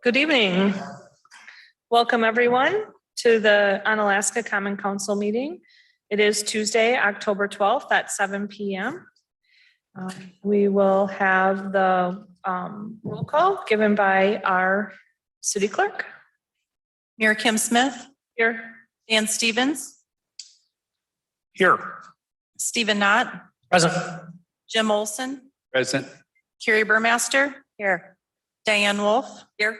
Good evening. Welcome everyone to the Onalaska Common Council meeting. It is Tuesday, October 12th at 7 p.m. We will have the roll call given by our city clerk. Mayor Kim Smith, Here. Dan Stevens, Here. Stephen Knott, Present. Jim Olson, Present. Carrie Burmaster, here, Diane Wolf, here,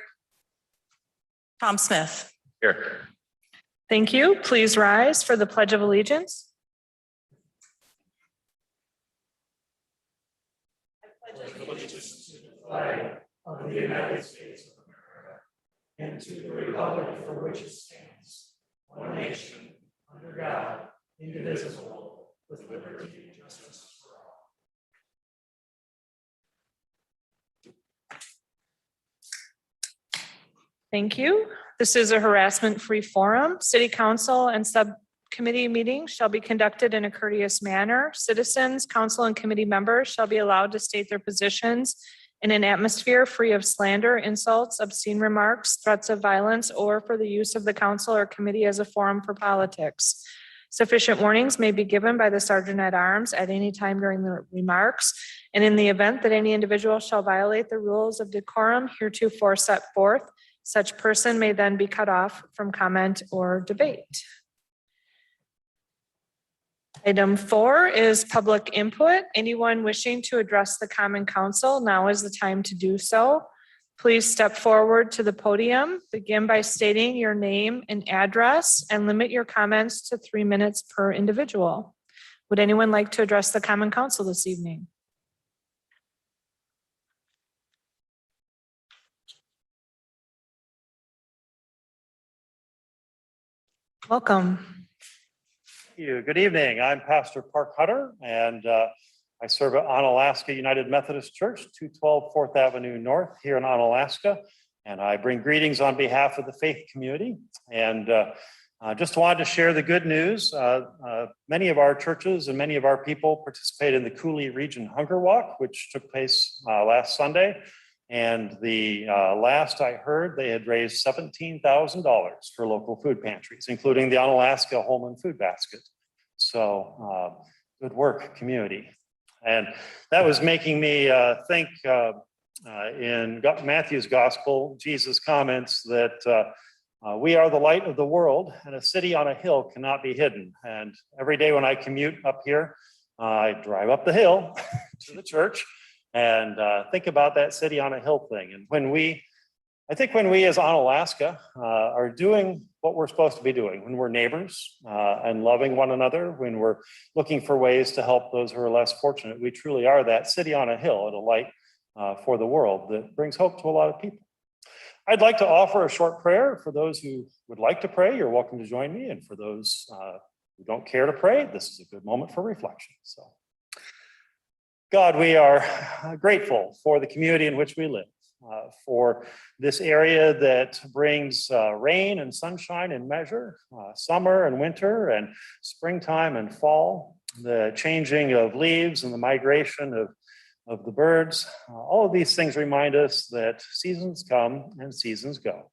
Tom Smith. Here. Thank you. Please rise for the Pledge of Allegiance. Allegiance to the flag of the United States of America and to the republic for which it stands, one nation, under God, indivisible, with liberty and justice for all. Thank you. This is a harassment-free forum. City council and subcommittee meetings shall be conducted in a courteous manner. Citizens, council, and committee members shall be allowed to state their positions in an atmosphere free of slander, insults, obscene remarks, threats of violence, or for the use of the council or committee as a forum for politics. Sufficient warnings may be given by the sergeant at arms at any time during the remarks, and in the event that any individual shall violate the rules of decorum heretofore set forth, such person may then be cut off from comment or debate. Item 4 is public input. Anyone wishing to address the Common Council, now is the time to do so. Please step forward to the podium. Begin by stating your name and address and limit your comments to 3 minutes per individual. Would anyone like to address the Common Council this evening? Welcome. Thank you. Good evening. I'm Pastor Park Hutter, and I serve at Onalaska United Methodist Church, 212 4th Avenue North here in Onalaska. And I bring greetings on behalf of the faith community. And just wanted to share the good news. Many of our churches and many of our people participate in the Coulee Region Hunger Walk, which took place last Sunday. And the last I heard, they had raised $17,000 for local food pantries, including the Onalaska Holman Food Basket. So good work, community. And that was making me think in Matthew's gospel, Jesus comments that we are the light of the world, and a city on a hill cannot be hidden. And every day when I commute up here, I drive up the hill to the church and think about that city on a hill thing. And I think when we as Onalaska are doing what we're supposed to be doing, when we're neighbors and loving one another, when we're looking for ways to help those who are less fortunate, we truly are that city on a hill and a light for the world that brings hope to a lot of people. I'd like to offer a short prayer for those who would like to pray. You're welcome to join me. And for those who don't care to pray, this is a good moment for reflection. So, God, we are grateful for the community in which we live, for this area that brings rain and sunshine in measure, summer and winter and springtime and fall. the changing of leaves and the migration of the birds. All of these things remind us that seasons come and seasons go.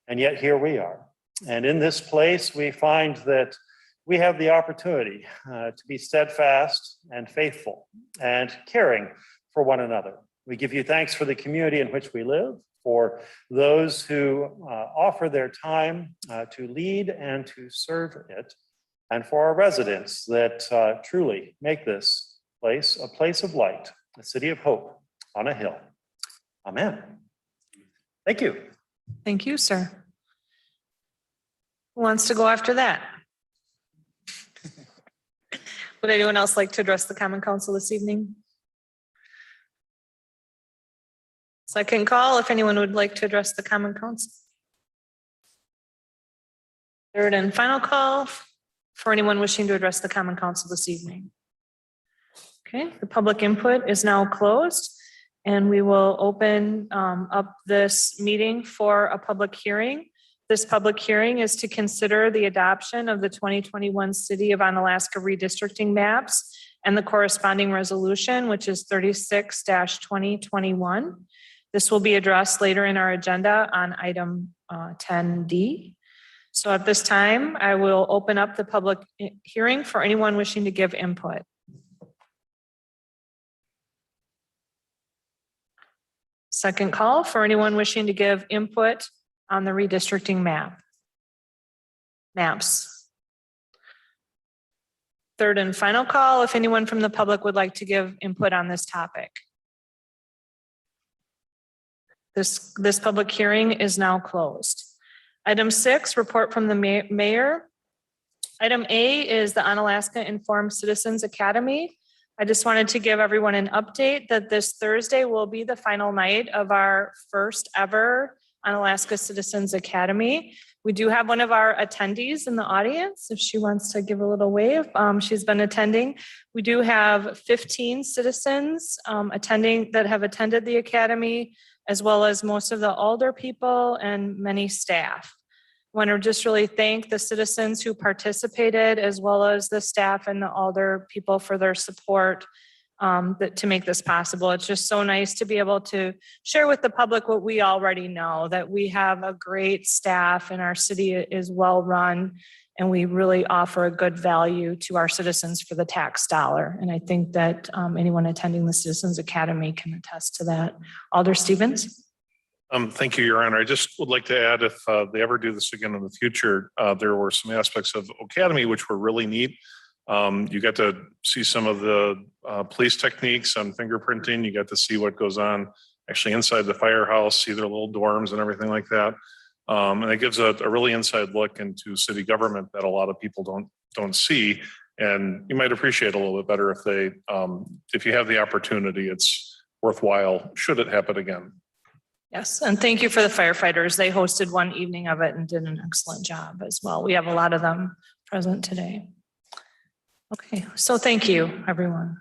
And yet here we are. And in this place, we find that we have the opportunity to be steadfast and faithful and caring for one another. We give you thanks for the community in which we live, for those who offer their time to lead and to serve it, and for our residents that truly make this place a place of light, a city of hope on a hill. Amen. Thank you. Thank you, sir. Who wants to go after that? Would anyone else like to address the Common Council this evening? Second call, if anyone would like to address the Common Council. Third and final call for anyone wishing to address the Common Council this evening. Okay, the public input is now closed, and we will open up this meeting for a public hearing. This public hearing is to consider the adoption of the 2021 City of Onalaska redistricting maps and the corresponding resolution, which is 36-2021. This will be addressed later in our agenda on item 10D. So at this time, I will open up the public hearing for anyone wishing to give input. Second call for anyone wishing to give input on the redistricting maps. Third and final call, if anyone from the public would like to give input on this topic. This public hearing is now closed. Item 6, report from the mayor. Item A is the Onalaska Informed Citizens Academy. I just wanted to give everyone an update that this Thursday will be the final night of our first ever Onalaska Citizens Academy. We do have one of our attendees in the audience, if she wants to give a little wave. She's been attending. We do have 15 citizens attending that have attended the academy, as well as most of the older people and many staff. I want to just really thank the citizens who participated, as well as the staff and the older people for their support to make this possible. It's just so nice to be able to share with the public what we already know, that we have a great staff and our city is well run, and we really offer a good value to our citizens for the tax dollar. And I think that anyone attending the Citizens Academy can attest to that. Alder Stevens. Thank you, Your Honor. I just would like to add, if they ever do this again in the future, there were some aspects of Academy which were really neat. You got to see some of the police techniques on fingerprinting. You got to see what goes on actually inside the firehouse, see their little dorms and everything like that. And it gives a really inside look into city government that a lot of people don't see. And you might appreciate a little bit better if if you have the opportunity. It's worthwhile should it happen again. Yes, and thank you for the firefighters. They hosted one evening of it and did an excellent job as well. We have a lot of them present today. Okay, so thank you, everyone.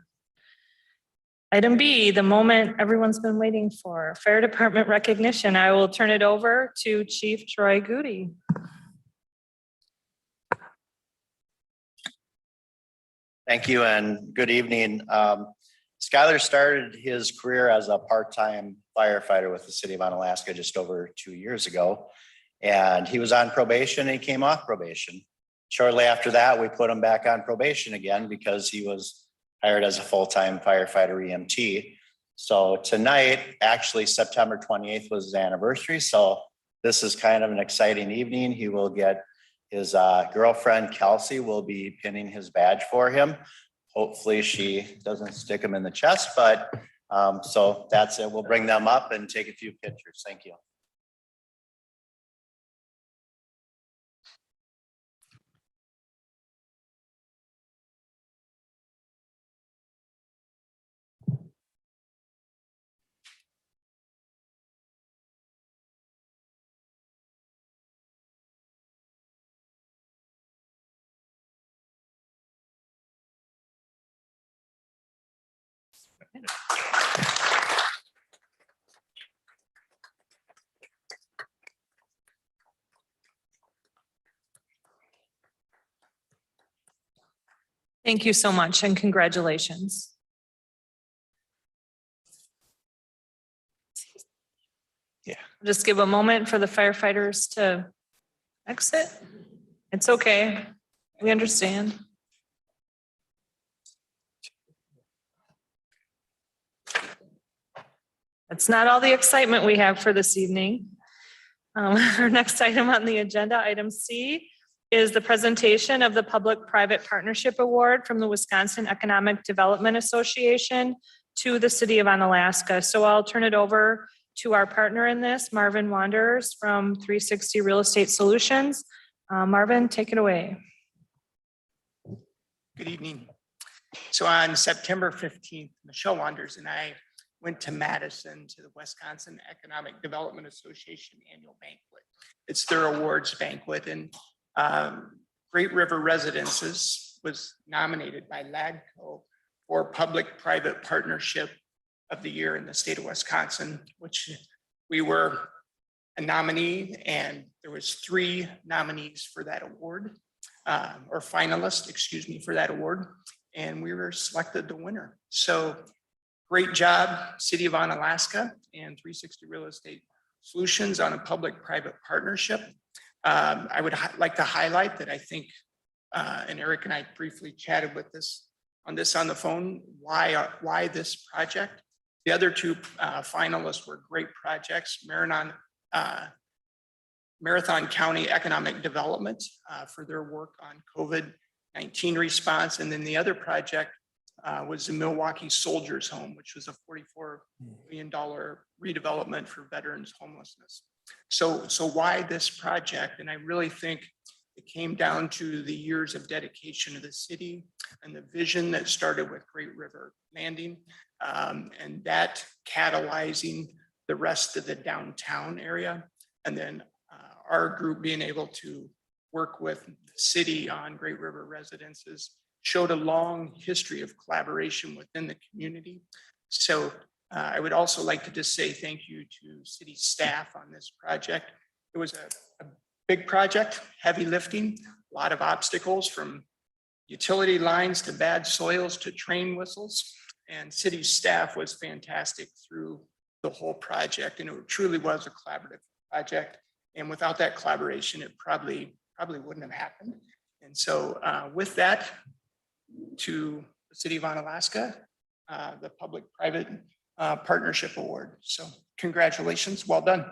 Item B, the moment everyone's been waiting for, Fire Department recognition. I will turn it over to Chief Troy Goody. Thank you and good evening. Skylar started his career as a part-time firefighter with the city of Onalaska just over 2 years ago. And he was on probation and he came off probation. Shortly after that, we put him back on probation again because he was hired as a full-time firefighter EMT. So tonight, actually September 28th was his anniversary. So this is kind of an exciting evening. He will get his girlfriend, Kelsey, will be pinning his badge for him. Hopefully she doesn't stick him in the chest, but so that's it. We'll bring them up and take a few pictures. Thank you. Thank you so much and congratulations. Yeah. Just give a moment for the firefighters to exit. It's okay. We understand. That's not all the excitement we have for this evening. Our next item on the agenda, item C, is the presentation of the Public-Private Partnership Award from the Wisconsin Economic Development Association to the City of Onalaska. So I'll turn it over to our partner in this, Marvin Wanderers from 360 Real Estate Solutions. Marvin, take it away. Good evening. So on September 15th, Michelle Wanders and I went to Madison to the Wisconsin Economic Development Association Annual Banquet. It's their awards banquet, and Great River Residences was nominated by LAGCO for Public-Private Partnership of the Year in the state of Wisconsin, which we were a nominee, and there was 3 nominees for that award, or finalists, excuse me, for that award, and we were selected the winner. So great job, City of Onalaska and 360 Real Estate Solutions on a public-private partnership. I would like to highlight that I think, and Eric and I briefly chatted with this on the phone, why this project? The other 2 finalists were great projects, Marathon County Economic Development for their work on COVID-19 response. And then the other project was the Milwaukee Soldiers Home, which was a $44 million redevelopment for veterans homelessness. So why this project? And I really think it came down to the years of dedication of the city and the vision that started with Great River Landing, and that catalyzing the rest of the downtown area. And then our group being able to work with the city on Great River Residences showed a long history of collaboration within the community. So I would also like to just say thank you to city staff on this project. It was a big project, heavy lifting, a lot of obstacles from utility lines to bad soils to train whistles. And city staff was fantastic through the whole project. And it truly was a collaborative project. And without that collaboration, it probably wouldn't have happened. And so with that, to the City of Onalaska, the Public-Private Partnership Award. So congratulations, well done.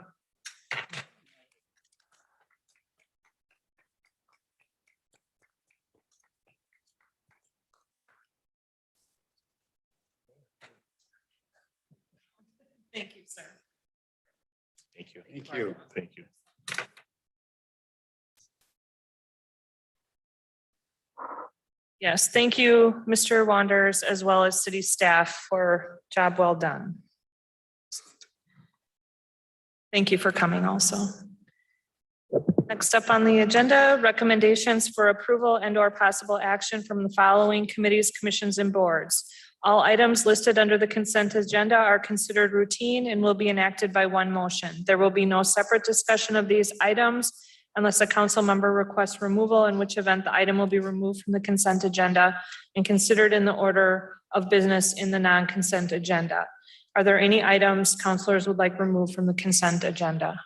Thank you, sir. Thank you. Thank you. Thank you. Yes, thank you, Mr. Wanders, as well as city staff for job well done. Thank you for coming also. Next up on the agenda, recommendations for approval and or possible action from the following committees, commissions, and boards. All items listed under the consent agenda are considered routine and will be enacted by one motion. There will be no separate discussion of these items unless a council member requests removal, in which event the item will be removed from the consent agenda and considered in the order of business in the non-consent agenda. Are there any items councilors would like removed from the consent agenda?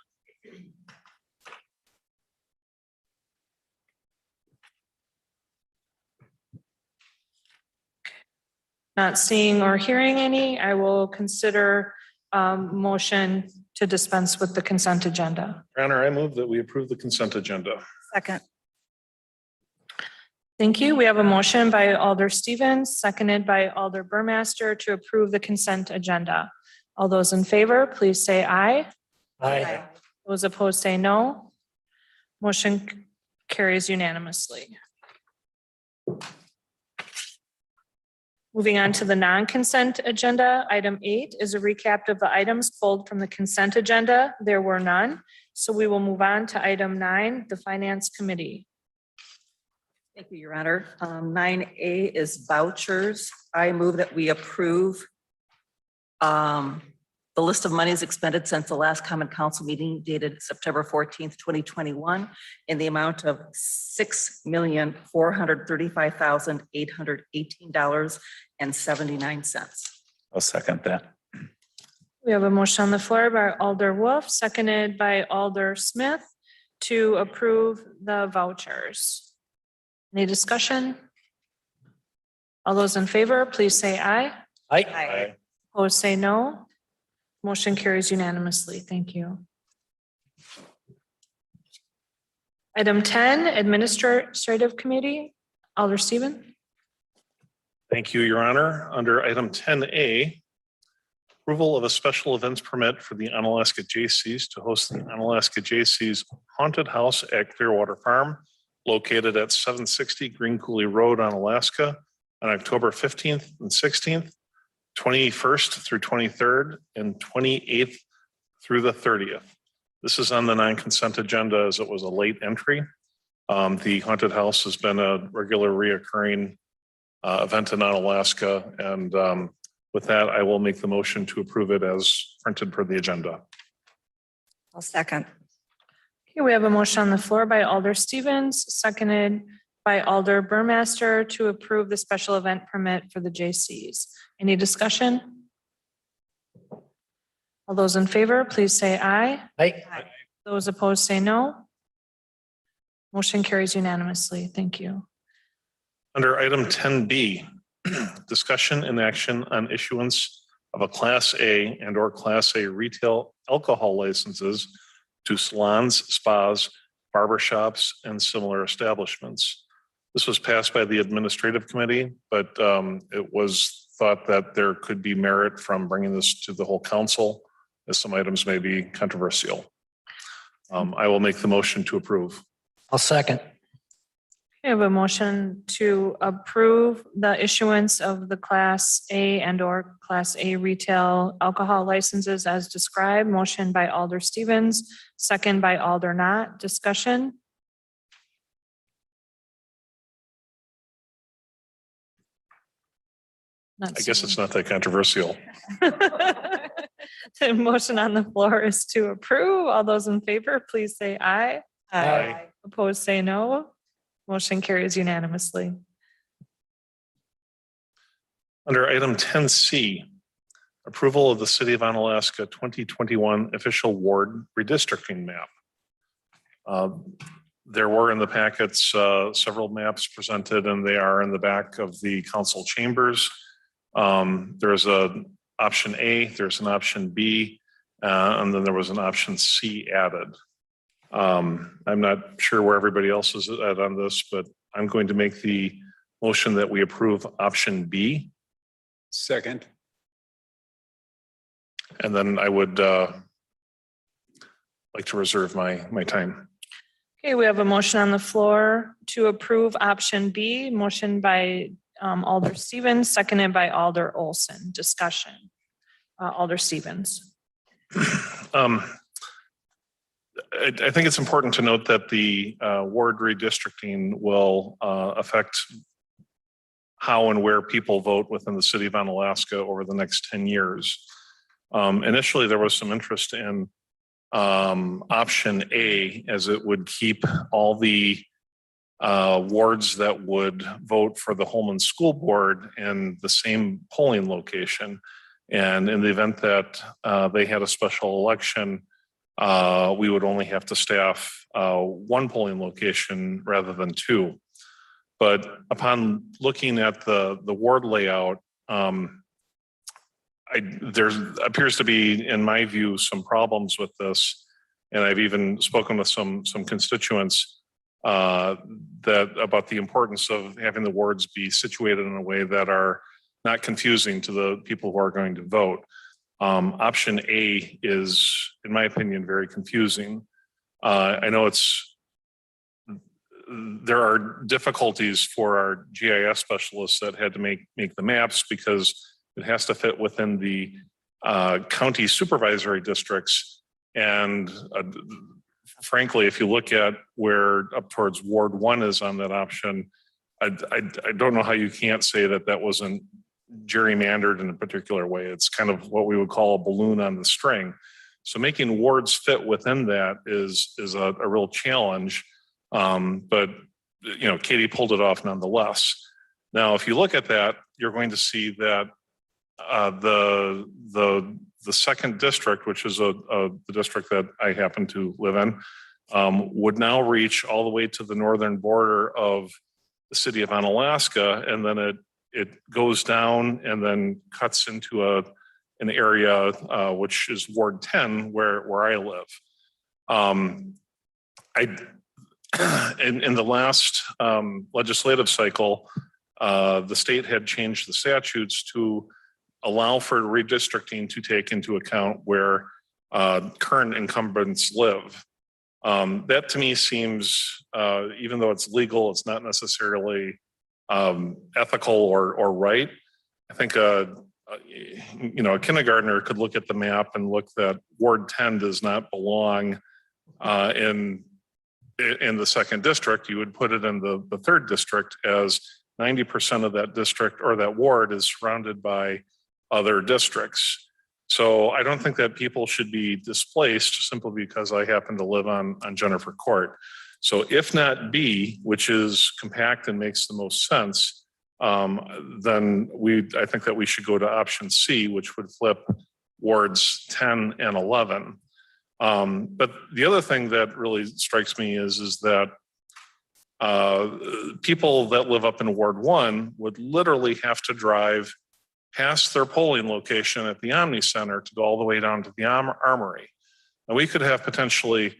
Not seeing or hearing any, I will consider motion to dispense with the consent agenda. Your Honor, I move that we approve the consent agenda. Second. Thank you. We have a motion by Alder Stevens, seconded by Alder Burmaster to approve the consent agenda. All those in favor, please say aye. Aye. Those opposed say no. Motion carries unanimously. Moving on to the non-consent agenda, item 8 is a recap of the items pulled from the consent agenda. There were none. So we will move on to item 9, the Finance Committee. Thank you, Your Honor. 9A is vouchers. I move that we approve The list of monies expended since the last common council meeting dated September 14th, 2021, in the amount of $6,435,818.79. I'll second that. We have a motion on the floor by Alder Wolf, seconded by Alder Smith to approve the vouchers. Any discussion? All those in favor, please say aye. Aye. Opposed, say no. Motion carries unanimously. Thank you. Item 10, Administrative Committee, Alder Stephen. Thank you, Your Honor. Under item 10A, approval of a special events permit for the Onalaska Jaycees to host the Onalaska Jaycees Haunted House at Clearwater Farm, located at 760 Green Coulee Road, Onalaska, on October 15th and 16th, 21st through 23rd, and 28th through the 30th. This is on the non-consent agenda as it was a late entry. The haunted house has been a regular reoccurring event in Onalaska, and with that, I will make the motion to approve it as printed per the agenda. I'll second. Okay, we have a motion on the floor by Alder Stevens, seconded by Alder Burmaster to approve the special event permit for the Jaycees. Any discussion? All those in favor, please say aye. Aye. Those opposed, say no. Motion carries unanimously. Thank you. Under item 10B, discussion and action on issuance of a Class A and or Class A retail alcohol licenses to salons, spas, barber shops, and similar establishments. This was passed by the Administrative Committee, but it was thought that there could be merit from bringing this to the whole council, as some items may be controversial. I will make the motion to approve. I'll second. We have a motion to approve the issuance of the Class A and or Class A retail alcohol licenses as described. Motion by Alder Stevens, second by Alder Knott. Discussion? I guess it's not that controversial. The motion on the floor is to approve. All those in favor, please say aye. Aye. Opposed, say no. Motion carries unanimously. Under item 10C, approval of the City of Onalaska 2021 official ward redistricting map. There were in the packets several maps presented, and they are in the back of the council chambers. There's an option A, there's an option B, and then there was an option C added. I'm not sure where everybody else is at on this, but I'm going to make the motion that we approve option B. Second. And then I would like to reserve my time. Okay, we have a motion on the floor to approve option B, motion by Alder Stevens, seconded by Alder Olson. Discussion. Alder Stevens. I think it's important to note that the ward redistricting will affect how and where people vote within the city of Onalaska over the next 10 years. Initially, there was some interest in option A, as it would keep all the wards that would vote for the Holman School Board in the same polling location. And in the event that they had a special election, we would only have to staff one polling location rather than two. But upon looking at the ward layout, there appears to be, in my view, some problems with this. And I've even spoken with some constituents that about the importance of having the wards be situated in a way that are not confusing to the people who are going to vote. Option A is, in my opinion, very confusing. I know there are difficulties for our GIS specialists that had to make the maps because it has to fit within the county supervisory districts. And frankly, if you look at where up towards Ward 1 is on that option, I don't know how you can't say that that wasn't gerrymandered in a particular way. It's kind of what we would call a balloon on the string. So making wards fit within that is a real challenge. But Katie pulled it off nonetheless. Now, if you look at that, you're going to see that the second district, which is the district that I happen to live in, would now reach all the way to the northern border of the city of Onalaska, and then it goes down and then cuts into an area which is Ward 10, where I live. In the last legislative cycle, the state had changed the statutes to allow for redistricting to take into account where current incumbents live. That to me seems, even though it's legal, it's not necessarily ethical or right. I think a kindergartner could look at the map and look that Ward 10 does not belong in the second district. You would put it in the third district, as 90% of that district or that ward is surrounded by other districts. So I don't think that people should be displaced simply because I happen to live on Jennifer Court. So if not B, which is compact and makes the most sense, then I think that we should go to option C, which would flip wards 10 and 11. But the other thing that really strikes me is that people that live up in Ward 1 would literally have to drive past their polling location at the Omni Center to go all the way down to the Armory. And we could have potentially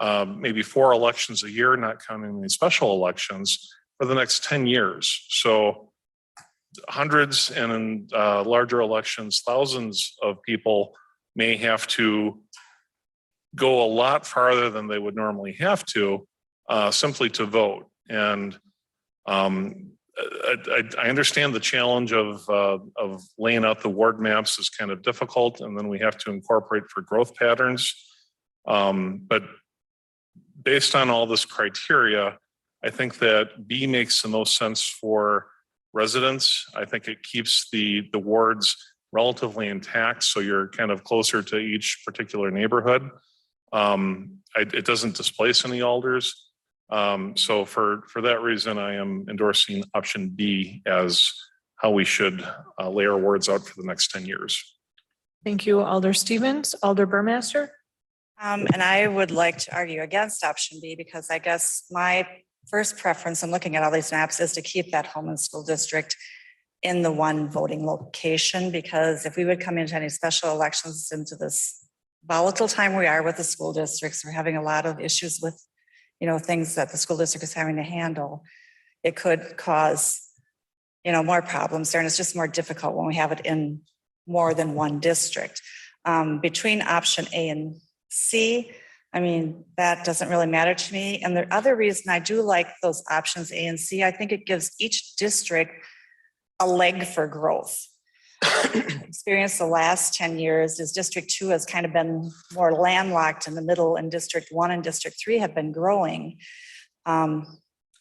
maybe 4 elections a year, not counting the special elections, for the next 10 years. So hundreds, and in larger elections, thousands of people may have to go a lot farther than they would normally have to simply to vote. And I understand the challenge of laying out the ward maps is kind of difficult, and then we have to incorporate for growth patterns. But based on all this criteria, I think that B makes the most sense for residents. I think it keeps the wards relatively intact, so you're kind of closer to each particular neighborhood. It doesn't displace any alders. So for that reason, I am endorsing option B as how we should lay our wards out for the next 10 years. Thank you, Alder Stevens. Alder Burmaster? And I would like to argue against option B, because I guess my first preference in looking at all these maps is to keep that Holman School District in the one voting location, because if we would come into any special elections into this volatile time we are with the school districts, we're having a lot of issues with, things that the school district is having to handle. It could cause, more problems there, and it's just more difficult when we have it in more than one district. Between option A and C, that doesn't really matter to me. And the other reason I do like those options A and C, I think it gives each district a leg for growth. Experience the last 10 years is District 2 has kind of been more landlocked in the middle, and District 1 and District 3 have been growing at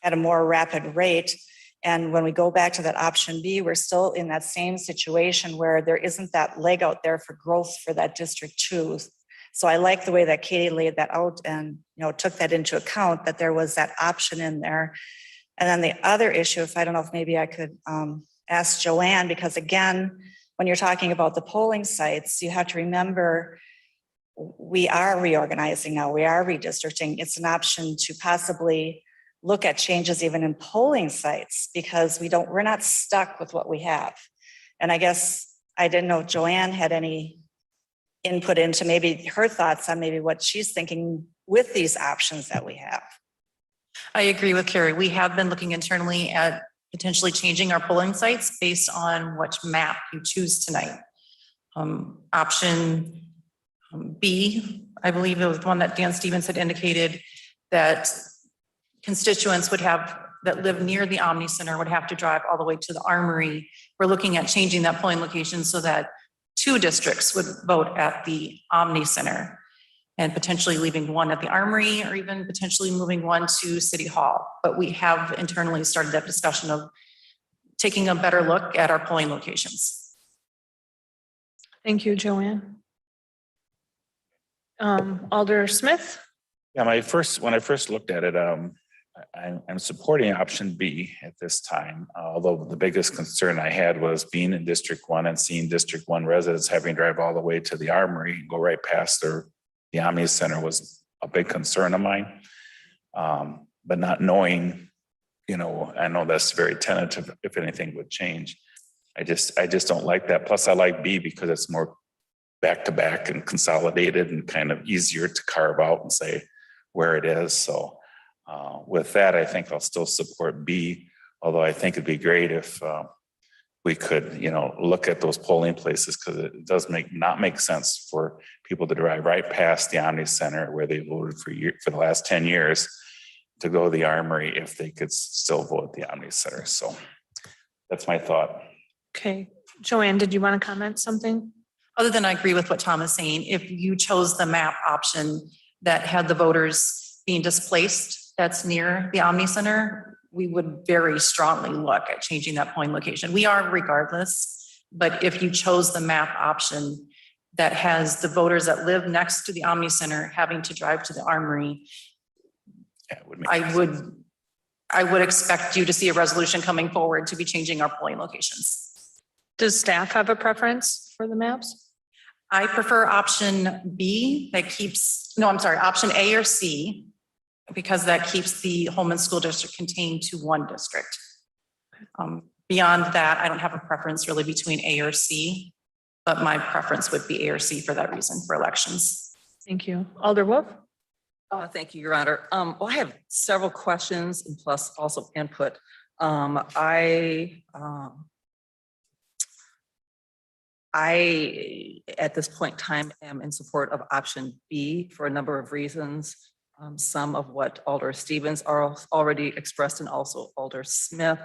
a more rapid rate. And when we go back to that option B, we're still in that same situation where there isn't that leg out there for growth for that District 2. So I like the way that Katie laid that out and, took that into account, that there was that option in there. And then the other issue, I don't know if maybe I could ask Joanne, because again, when you're talking about the polling sites, you have to remember we are reorganizing now, we are redistricting. It's an option to possibly look at changes even in polling sites, because we're not stuck with what we have. And I guess I didn't know if Joanne had any input into maybe her thoughts on maybe what she's thinking with these options that we have. I agree with Carrie. We have been looking internally at potentially changing our polling sites based on which map you choose tonight. Option B, I believe it was the one that Dan Stevens had indicated, that constituents that live near the Omni Center would have to drive all the way to the Armory. We're looking at changing that polling location so that 2 districts would vote at the Omni Center, and potentially leaving one at the Armory, or even potentially moving one to City Hall. But we have internally started that discussion of taking a better look at our polling locations. Thank you, Joanne. Alder Smith? Yeah, when I first looked at it, I'm supporting option B at this time. Although the biggest concern I had was being in District 1 and seeing District 1 residents having to drive all the way to the Armory and go right past the Omni Center was a big concern of mine. But not knowing, I know that's very tentative if anything would change. I just don't like that. Plus I like B because it's more back to back and consolidated and kind of easier to carve out and say where it is. So with that, I think I'll still support B, although I think it'd be great if we could, look at those polling places because it does not make sense for people to drive right past the Omni Center where they voted for the last 10 years to go to the Armory if they could still vote at the Omni Center. So that's my thought. Okay, Joanne, did you want to comment something? Other than I agree with what Tom is saying, if you chose the map option that had the voters being displaced that's near the Omni Center, we would very strongly look at changing that polling location. We are regardless, but if you chose the map option that has the voters that live next to the Omni Center having to drive to the Armory, Yeah, it would make I would expect you to see a resolution coming forward to be changing our polling locations. Does staff have a preference for the maps? I prefer option B option A or C, because that keeps the Holman School District contained to one district. Beyond that, I don't have a preference really between A or C, but my preference would be A or C for that reason for elections. Thank you. Alder Wolf? Thank you, Your Honor. Well, I have several questions and plus also input. I, at this point in time, am in support of option B for a number of reasons. Some of what Alder Stevens are already expressed and also Alder Smith.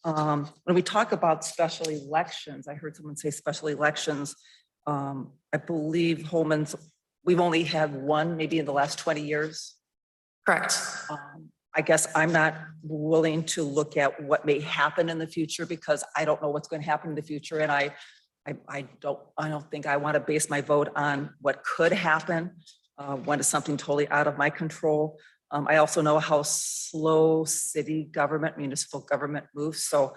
When we talk about special elections, I heard someone say special elections. I believe Holman's, we've only had one maybe in the last 20 years. Correct. I guess I'm not willing to look at what may happen in the future because I don't know what's going to happen in the future. And I don't think I want to base my vote on what could happen when it's something totally out of my control. I also know how slow city government, municipal government moves. So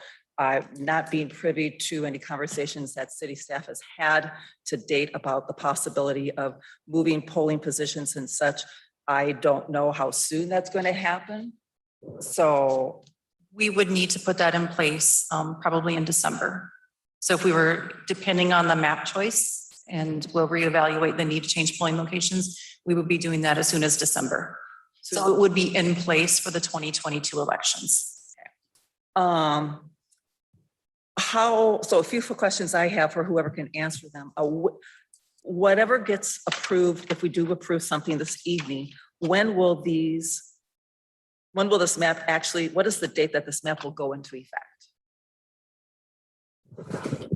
not being privy to any conversations that city staff has had to date about the possibility of moving polling positions and such, I don't know how soon that's going to happen. So We would need to put that in place probably in December. So if we were depending on the map choice and we'll reevaluate the need to change polling locations, we would be doing that as soon as December. So it would be in place for the 2022 elections. so a few questions I have for whoever can answer them. Whatever gets approved, if we do approve something this evening, when will this map actually, what is the date that this map will go into effect?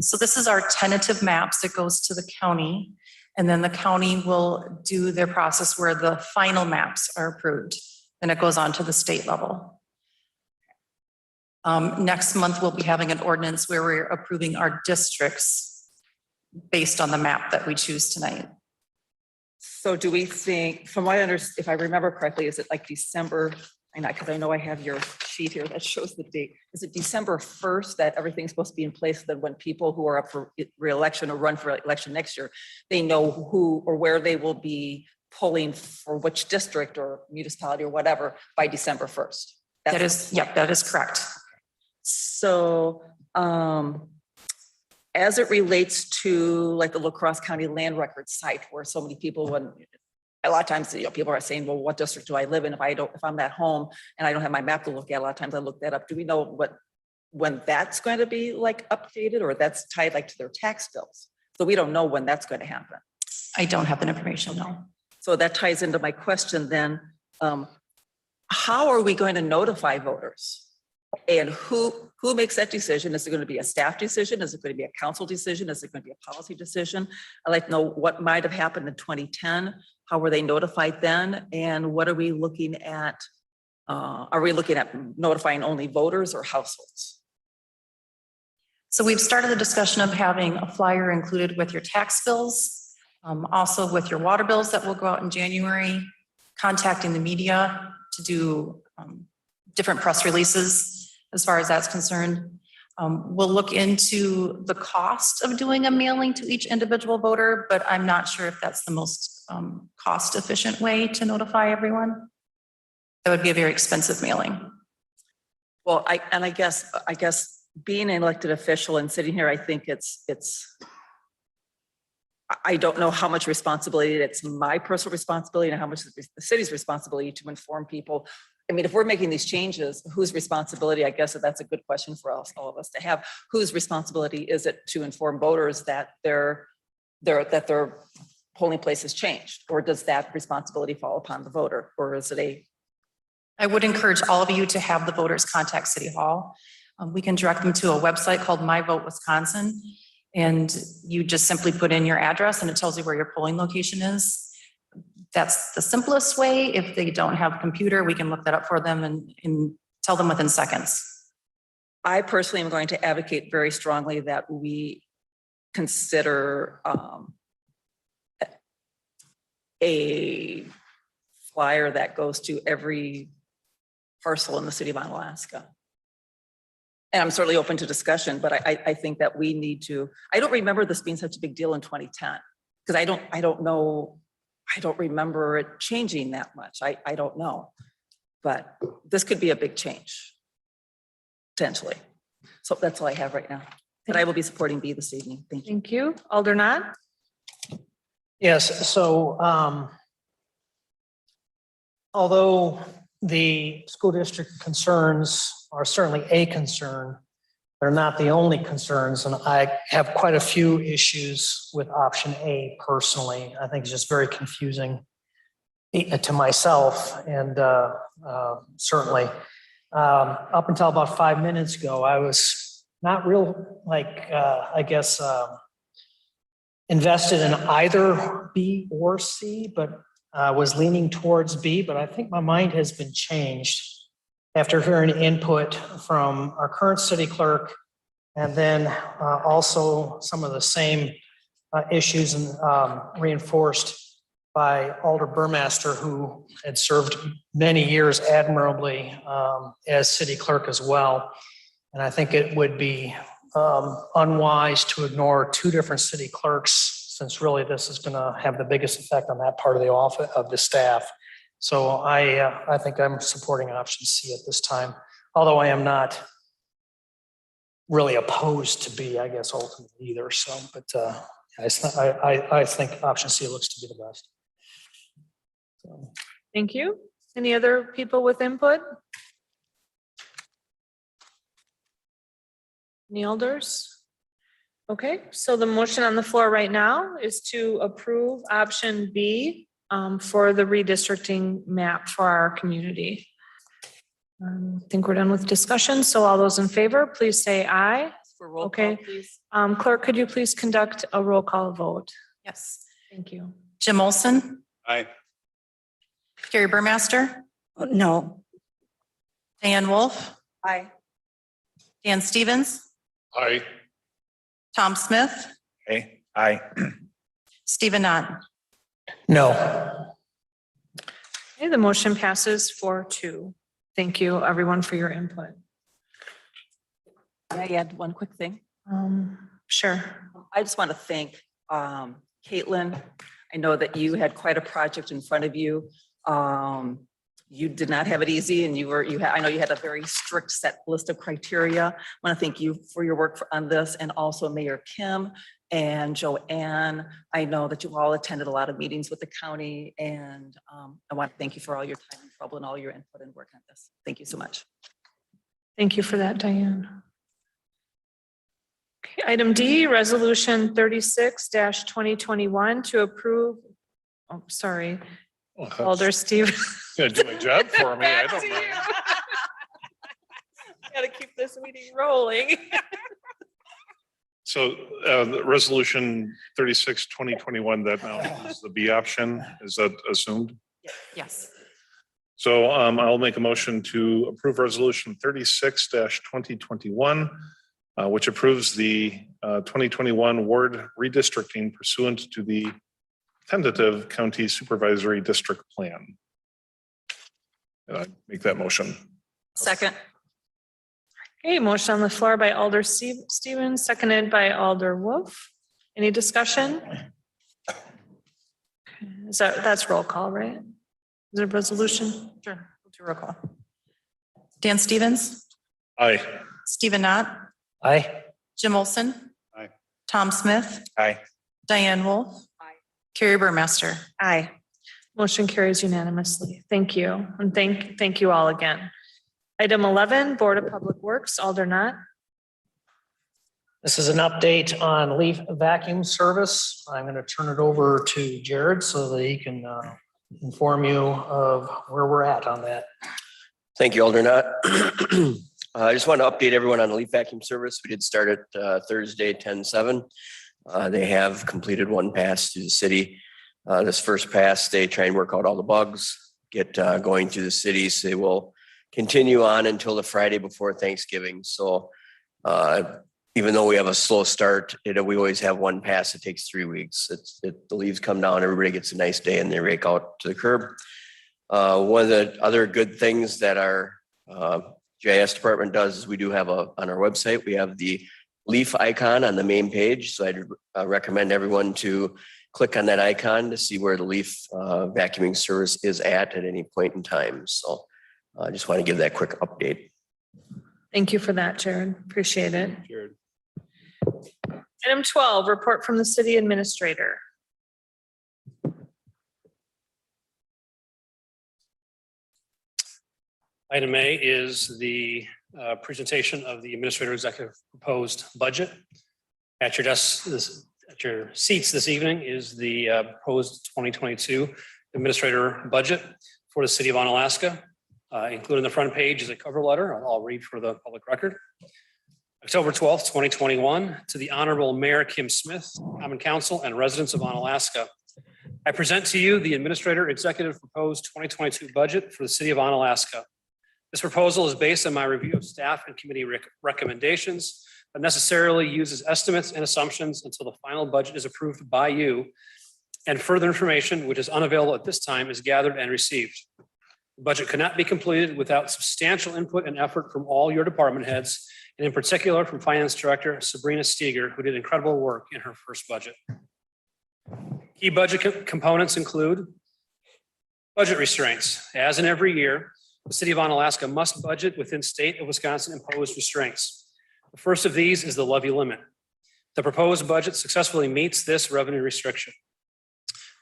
So this is our tentative maps that goes to the county, and then the county will do their process where the final maps are approved. Then it goes on to the state level. Next month, we'll be having an ordinance where we're approving our districts based on the map that we choose tonight. So do we think, from what I understand, if I remember correctly, is it like December? And because I know I have your sheet here that shows the date. Is it December 1st that everything's supposed to be in place, that when people who are up for re-election or run for election next year, they know who or where they will be polling for which district or municipality or whatever by December 1st? That is correct. So as it relates to like the La Crosse County land record site where so many people, when a lot of times, people are saying, well, what district do I live in? If I'm at home and I don't have my map to look at, a lot of times I look that up. Do we know when that's going to be like updated, or that's tied like to their tax bills? So we don't know when that's going to happen. I don't have that information, no. So that ties into my question then. How are we going to notify voters? And who makes that decision? Is it going to be a staff decision? Is it going to be a council decision? Is it going to be a policy decision? I'd like to know what might have happened in 2010. How were they notified then? And what are we looking at? Are we looking at notifying only voters or households? So we've started the discussion of having a flyer included with your tax bills, also with your water bills that will go out in January, contacting the media to do different press releases as far as that's concerned. We'll look into the cost of doing a mailing to each individual voter, but I'm not sure if that's the most cost efficient way to notify everyone. That would be a very expensive mailing. Well, I guess being an elected official and sitting here, I think I don't know how much responsibility, it's my personal responsibility and how much is the city's responsibility to inform people. I mean, if we're making these changes, whose responsibility, I guess that's a good question for us, all of us to have. Whose responsibility is it to inform voters that their polling place has changed? Or does that responsibility fall upon the voter? Or is it I would encourage all of you to have the voters contact City Hall. We can direct them to a website called My Vote Wisconsin. And you just simply put in your address and it tells you where your polling location is. That's the simplest way. If they don't have a computer, we can look that up for them and tell them within seconds. I personally am going to advocate very strongly that we consider a flyer that goes to every parcel in the city of Onalaska. And I'm certainly open to discussion, but I think that we need to, I don't remember this being such a big deal in 2010, because I don't remember it changing that much. I don't know, but this could be a big change, potentially. So that's all I have right now. But I will be supporting B this evening. Thank you. Thank you. Alder Knott? Yes, so although the school district concerns are certainly a concern, they're not the only concerns. And I have quite a few issues with option A personally. I think it's just very confusing to myself and certainly up until about 5 minutes ago, I was not real invested in either B or C, but was leaning towards B, but I think my mind has been changed after hearing input from our current city clerk and then also some of the same issues and reinforced by Alder Burmaster, who had served many years admirably as city clerk as well. And I think it would be unwise to ignore two different city clerks, since really this is going to have the biggest effect on that part of the office of the staff. So I think I'm supporting option C at this time, although I am not really opposed to B, I guess, ultimately either. So, but I think option C looks to be the best. So. Thank you. Any other people with input? Any elders? Okay, so the motion on the floor right now is to approve option B for the redistricting map for our community. I think we're done with discussion. So all those in favor, please say aye. For roll Okay. call, please. Clerk, could you please conduct a roll call vote? Yes. Thank you. Jim Olson, Aye. Carrie Burmaster, No. Diane Wolf, Aye. Dan Stevens, Aye. Tom Smith, Okay, aye. Stephen Knott. No. Okay, the motion passes 4-2. Thank you, everyone, for your input. May I add one quick thing? Sure. I just want to thank Caitlin. I know that you had quite a project in front of you. You did not have it easy, and I know you had a very strict set list of criteria. I want to thank you for your work on this, and also Mayor Kim and Joanne. I know that you all attended a lot of meetings with the county, and I want to thank you for all your time and trouble and all your input and work on this. Thank you so much. Thank you for that, Diane. Okay, item D, resolution 36-2021 to approve, oh, sorry, Alder Steve. Gonna do my job for me. I Back don't to know. you. Gotta keep this meeting rolling. So the resolution 36-2021, that now is the B option. Is that assumed? Yes. So I'll make a motion to approve resolution 36-2021 which approves the 2021 ward redistricting pursuant to the tentative county supervisory district plan. And I make that motion. Second. Okay, motion on the floor by Alder Stevens, seconded by Alder Wolf. Any discussion? That's roll call, right? Is it a resolution? Sure. We'll do roll call. Dan Stevens, Aye. Stephen Knott, Aye. Jim Olson. Aye. Tom Smith, Aye. Diane Wolf. Aye. Carrie Burmaster. Aye. Motion carries unanimously. Thank you. And thank you all again. Item 11, Board of Public Works, Alder Knott. This is an update on leaf vacuum service. I'm going to turn it over to Jared so that he can inform you of where we're at on that. Thank you, Alder Knott. I just want to update everyone on the leaf vacuum service. We did start it Thursday, 10/7. They have completed one pass through the city. This first pass, they try and work out all the bugs, get going through the city. So they will continue on until the Friday before Thanksgiving. So even though we have a slow start, we always have one pass. It takes 3 weeks. The leaves come down, everybody gets a nice day and they rake out to the curb. One of the other good things that our GIS department does is we do have on our website, we have the leaf icon on the main page. So I'd recommend everyone to click on that icon to see where the leaf vacuuming service is at any point in time. So I just want to give that quick update. Thank you for that, Jared. Appreciate it. Jared. Item 12, report from the city administrator. Item A is the presentation of the administrator executive proposed budget. At your desk, at your seats this evening is the proposed 2022 administrator budget for the city of Onalaska. Included in the front page is a cover letter. I'll read for the public record. October 12th, 2021, to the Honorable Mayor Kim Smith, Common Council, and residents of Onalaska. I present to you the Administrator Executive Proposed 2022 budget for the City of Onalaska. This proposal is based on my review of staff and committee recommendations, but necessarily uses estimates and assumptions until the final budget is approved by you, and further information, which is unavailable at this time, is gathered and received. The budget could not be completed without substantial input and effort from all your department heads, and in particular from Finance Director Sabrina Steger, who did incredible work in her first budget. Key budget components include budget restraints. As in every year, the City of Onalaska must budget within state of Wisconsin imposed restraints. The first of these is the levy limit. The proposed budget successfully meets this revenue restriction.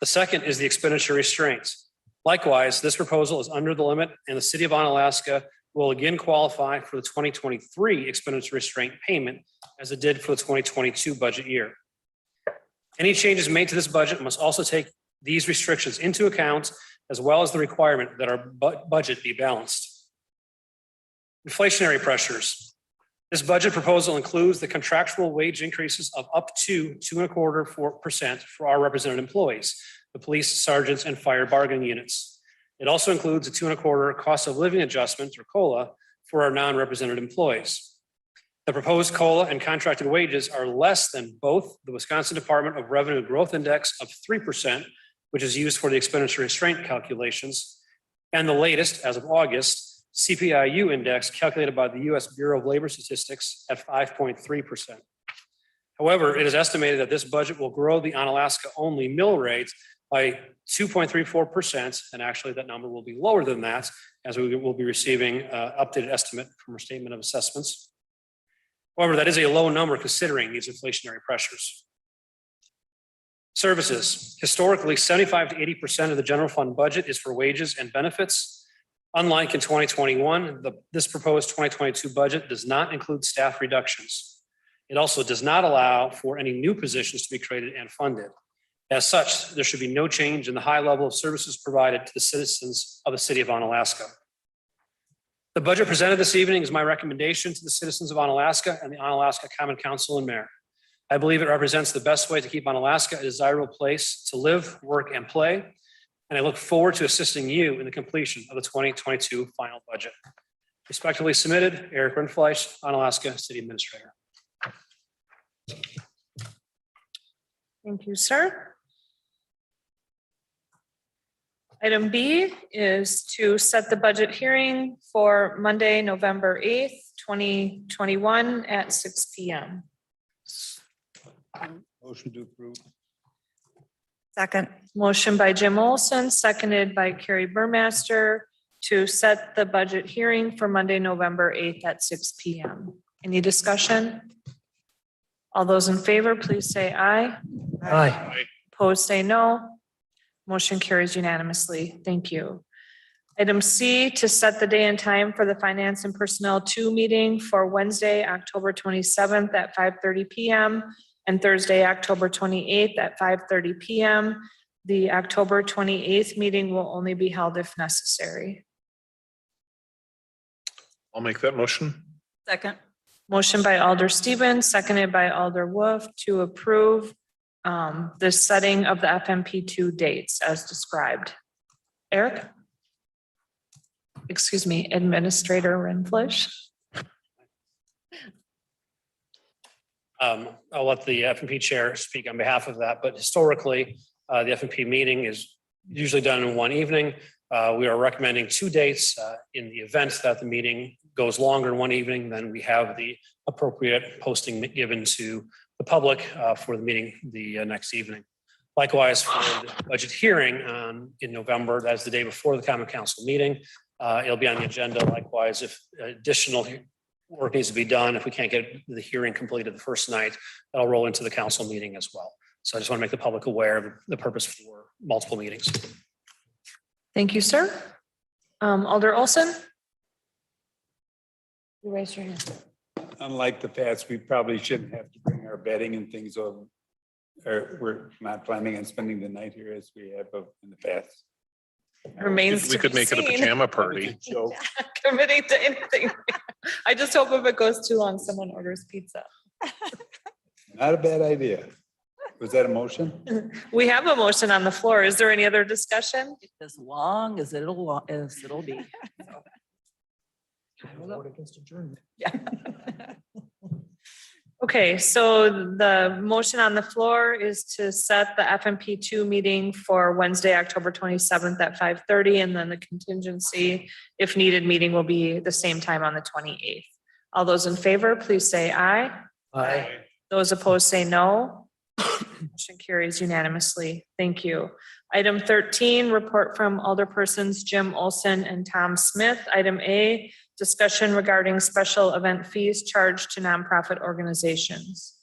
The second is the expenditure restraints. Likewise, this proposal is under the limit, and the City of Onalaska will again qualify for the 2023 expenditure restraint payment as it did for the 2022 budget year. Any changes made to this budget must also take these restrictions into account, as well as the requirement that our budget be balanced. Inflationary pressures. This budget proposal includes the contractual wage increases of up to 2.25% for our represented employees, the police, sergeants, and fire bargaining units. It also includes a 2.25% cost of living adjustment, or COLA, for our non-represented employees. The proposed COLA and contracted wages are less than both the Wisconsin Department of Revenue Growth Index of 3%, which is used for the expenditure restraint calculations, and the latest, as of August, CPI-U index calculated by the U.S. Bureau of Labor Statistics at 5.3%. However, it is estimated that this budget will grow the Onalaska-only mill rate by 2.34%, and actually that number will be lower than that, as we will be receiving an updated estimate from our statement of assessments. However, that is a low number considering these inflationary pressures. Services. Historically, 75 to 80% of the general fund budget is for wages and benefits. Unlike in 2021, this proposed 2022 budget does not include staff reductions. It also does not allow for any new positions to be created and funded. As such, there should be no change in the high level of services provided to the citizens of the City of Onalaska. The budget presented this evening is my recommendation to the citizens of Onalaska and the Onalaska Common Council and Mayor. I believe it represents the best way to keep Onalaska a desirable place to live, work, and play, and I look forward to assisting you in the completion of the 2022 final budget. Respectively submitted, Eric Rindfleisch, Onalaska City Administrator. Thank you, sir. Item B is to set the budget hearing for Monday, November 8th, 2021 at 6 p.m. Motion to approve. Second. Motion by Jim Olson, seconded by Carrie Burmaster to set the budget hearing for Monday, November 8th at 6 p.m. Any discussion? All those in favor, please say aye. Aye. Opposed, say no. Motion carries unanimously. Thank you. Item C, to set the day and time for the Finance and Personnel 2 meeting for Wednesday, October 27th at 5:30 p.m. and Thursday, October 28th at 5:30 p.m. The October 28th meeting will only be held if necessary. I'll make that motion. Second. Motion by Alder Stevens, seconded by Alder Wolf to approve the setting of the FMP2 dates as described. Eric? Excuse me, Administrator Renflish. I'll let the FMP chair speak on behalf of that, but historically, the FMP meeting is usually done in one evening. We are recommending 2 dates. In the event that the meeting goes longer in one evening, then we have the appropriate posting given to the public for the meeting the next evening. Likewise, for the budget hearing in November, that's the day before the Common Council meeting. It'll be on the agenda. Likewise, if additional work needs to be done, if we can't get the hearing completed the first night, that'll roll into the council meeting as well. So I just want to make the public aware of the purpose for multiple meetings. Thank you, sir. Alder Olson? You raise your hand. Unlike the past, we probably shouldn't have to bring our bedding and things over. Or we're not planning on spending the night here as we have in the past. Remains We to could be make it a seen. pajama party. Joke. Committing to anything. I just hope if it goes too long, someone orders pizza. Not a bad idea. Was that a motion? We have a motion on the floor. Is there any other discussion? As long as it'll be. Vote against adjournment. Yeah. Okay, so the motion on the floor is to set the FMP2 meeting for Wednesday, October 27th at 5:30, and then the contingency, if needed, meeting will be the same time on the 28th. All those in favor, please say aye. Aye. Those opposed say no. Motion carries unanimously. Thank you. Item 13, report from alderpersons Jim Olson and Tom Smith. Item A, discussion regarding special event fees charged to nonprofit organizations.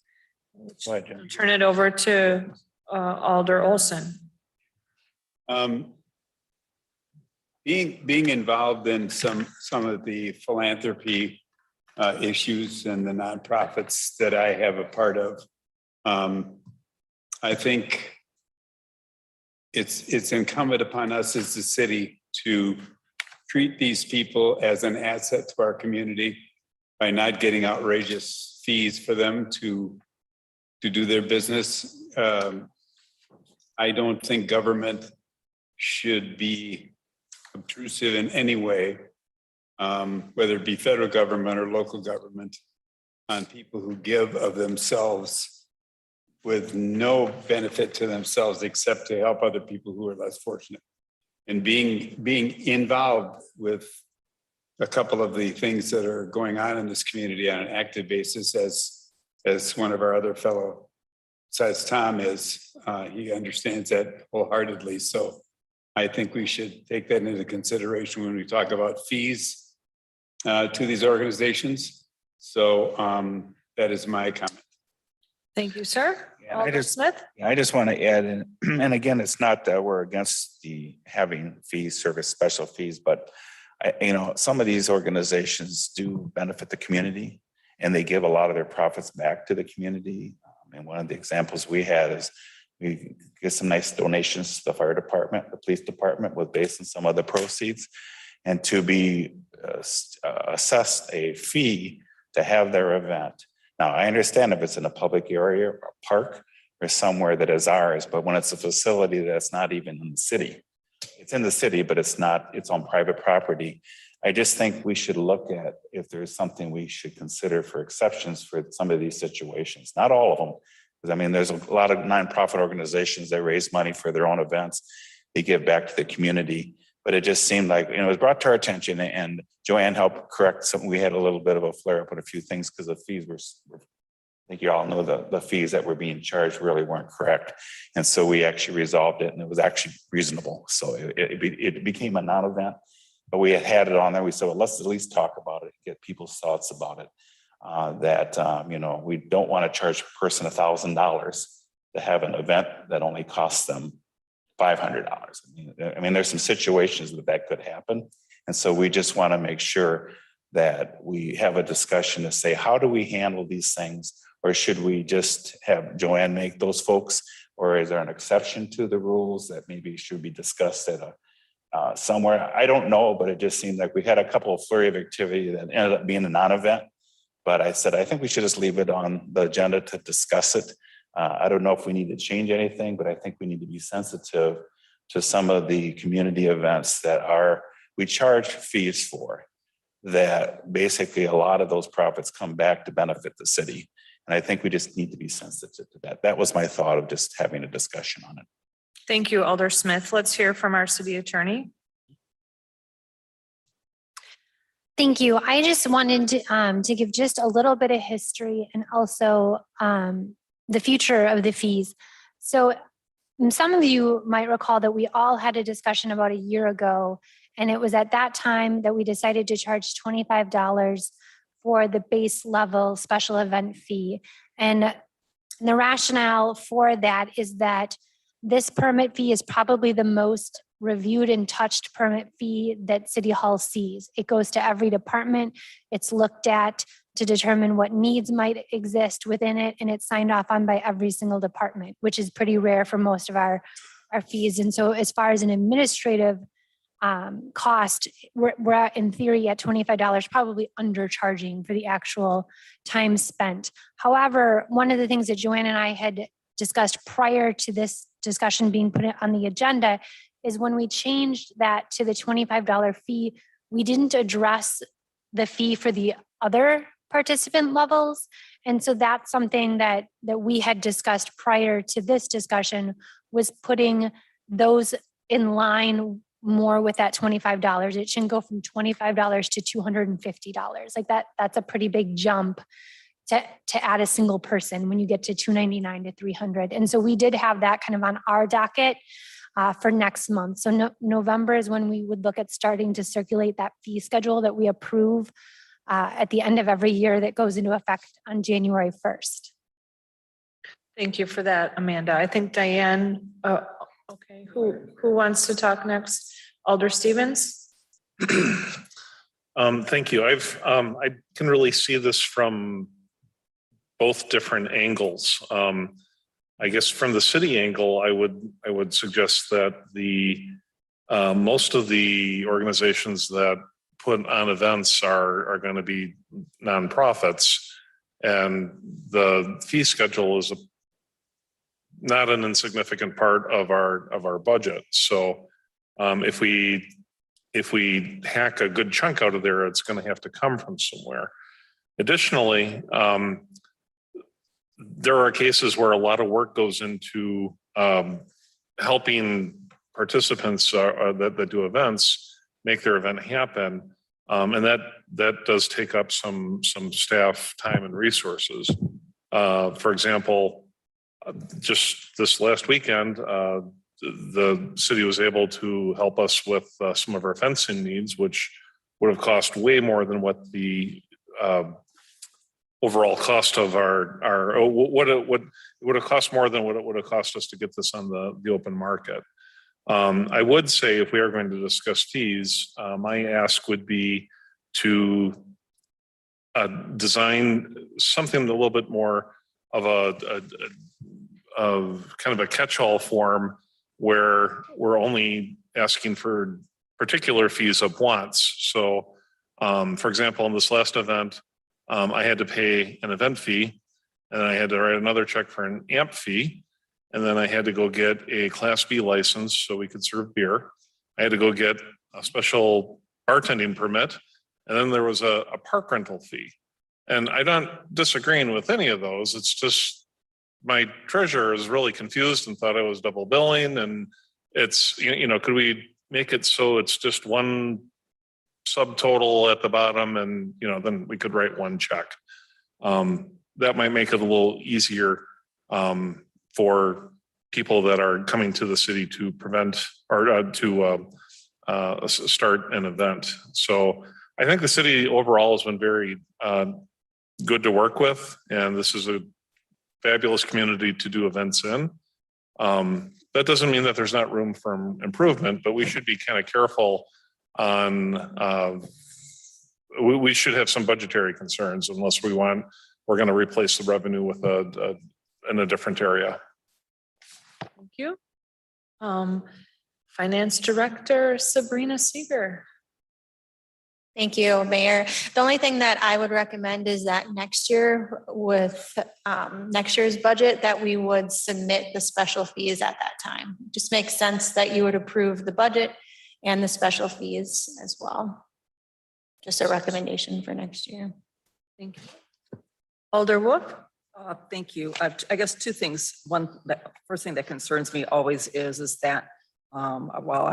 Go ahead, Jim. Turn it over to Alder Olson. Being involved in some of the philanthropy issues and the nonprofits that I have a part of, I think it's incumbent upon us as the city to treat these people as an asset to our community by not getting outrageous fees for them to do their business. I don't think government should be obtrusive in any way, whether it be federal government or local government, on people who give of themselves with no benefit to themselves except to help other people who are less fortunate. And being involved with a couple of the things that are going on in this community on an active basis, as one of our other fellow, besides Tom is, he understands that wholeheartedly. So I think we should take that into consideration when we talk about fees to these organizations. So that is my comment. Thank you, sir. Yeah, I Alder just- Smith? I just want to add in, and again, it's not that we're against the having fees, service special fees, but some of these organizations do benefit the community and they give a lot of their profits back to the community. And one of the examples we had is we get some nice donations to the fire department, the police department, with based on some of the proceeds, and to be assessed a fee to have their event. Now, I understand if it's in a public area or a park or somewhere that is ours, but when it's a facility that's not even in the city, it's in the city, but it's not, it's on private property. I just think we should look at if there's something we should consider for exceptions for some of these situations, not all of them. Because I mean, there's a lot of nonprofit organizations that raise money for their own events. They give back to the community, but it just seemed like, it was brought to our attention, and Joanne helped correct something. We had a little bit of a flare up with a few things because the fees were, I think you all know the fees that were being charged really weren't correct. And so we actually resolved it, and it was actually reasonable. So it became a non-event, but we had it on there. We said, well, let's at least talk about it, get people's thoughts about it. We don't want to charge a person $1,000 to have an event that only costs them $500. I mean, there's some situations that could happen. And so we just want to make sure that we have a discussion to say, how do we handle these things? Or should we just have Joanne make those folks? Or is there an exception to the rules that maybe should be discussed at somewhere? I don't know, but it just seemed like we had a couple of flurry of activity that ended up being a non-event. But I said, I think we should just leave it on the agenda to discuss it. I don't know if we need to change anything, but I think we need to be sensitive to some of the community events that we charge fees for, that basically a lot of those profits come back to benefit the city. And I think we just need to be sensitive to that. That was my thought of just having a discussion on it. Thank you, Alder Smith. Let's hear from our city attorney. Thank you. I just wanted to give just a little bit of history and also the future of the fees. So some of you might recall that we all had a discussion about a year ago, and it was at that time that we decided to charge $25 for the base level special event fee. And the rationale for that is that this permit fee is probably the most reviewed and touched permit fee that City Hall sees. It goes to every department. It's looked at to determine what needs might exist within it, and it's signed off on by every single department, which is pretty rare for most of our fees. And so as far as an administrative cost, we're at, in theory, at $25, probably undercharging for the actual time spent. However, one of the things that Joanne and I had discussed prior to this discussion being put on the agenda is when we changed that to the $25 fee, we didn't address the fee for the other participant levels. And so that's something that we had discussed prior to this discussion, was putting those in line more with that $25. It shouldn't go from $25 to $250. Like that's a pretty big jump to add a single person when you get to $299 to $300. And so we did have that kind of on our docket for next month. So November is when we would look at starting to circulate that fee schedule that we approve at the end of every year that goes into effect on January 1st. Thank you for that, Amanda. I think Diane, okay, who wants to talk next? Alder Stevens? Thank you. I can really see this from both different angles. I guess from the city angle, I would suggest that most of the organizations that put on events are going to be nonprofits, and the fee schedule is not an insignificant part of our budget. So if we hack a good chunk out of there, it's going to have to come from somewhere. Additionally, there are cases where a lot of work goes into helping participants that do events make their event happen. And that does take up some staff time and resources. For example, just this last weekend, the city was able to help us with some of our fencing needs, which would have cost way more than what the overall cost of what it would have cost more than what it would have cost us to get this on the open market. I would say if we are going to discuss fees, my ask would be to design something a little bit more of kind of a catch-all form where we're only asking for particular fees of once. So, for example, in this last event, I had to pay an event fee, and I had to write another check for an amp fee. And then I had to go get a Class B license so we could serve beer. I had to go get a special bartending permit, and then there was a park rental fee. And I'm not disagreeing with any of those. It's just my treasurer is really confused and thought I was double billing, and it's, could we make it so it's just one subtotal at the bottom and, then we could write one check. That might make it a little easier for people that are coming to the city to prevent or to start an event. So I think the city overall has been very good to work with, and this is a fabulous community to do events in. That doesn't mean that there's not room for improvement, but we should be kind of careful on, we should have some budgetary concerns unless we're going to replace the revenue with in a different area. Thank you. Finance Director Sabrina Seeger. Thank you, Mayor. The only thing that I would recommend is that next year with next year's budget, that we would submit the special fees at that time. Just makes sense that you would approve the budget and the special fees as well. Just a recommendation for next year. Thank you. Alder Wolf. Thank you. I guess two things. One, the first thing that concerns me always is that while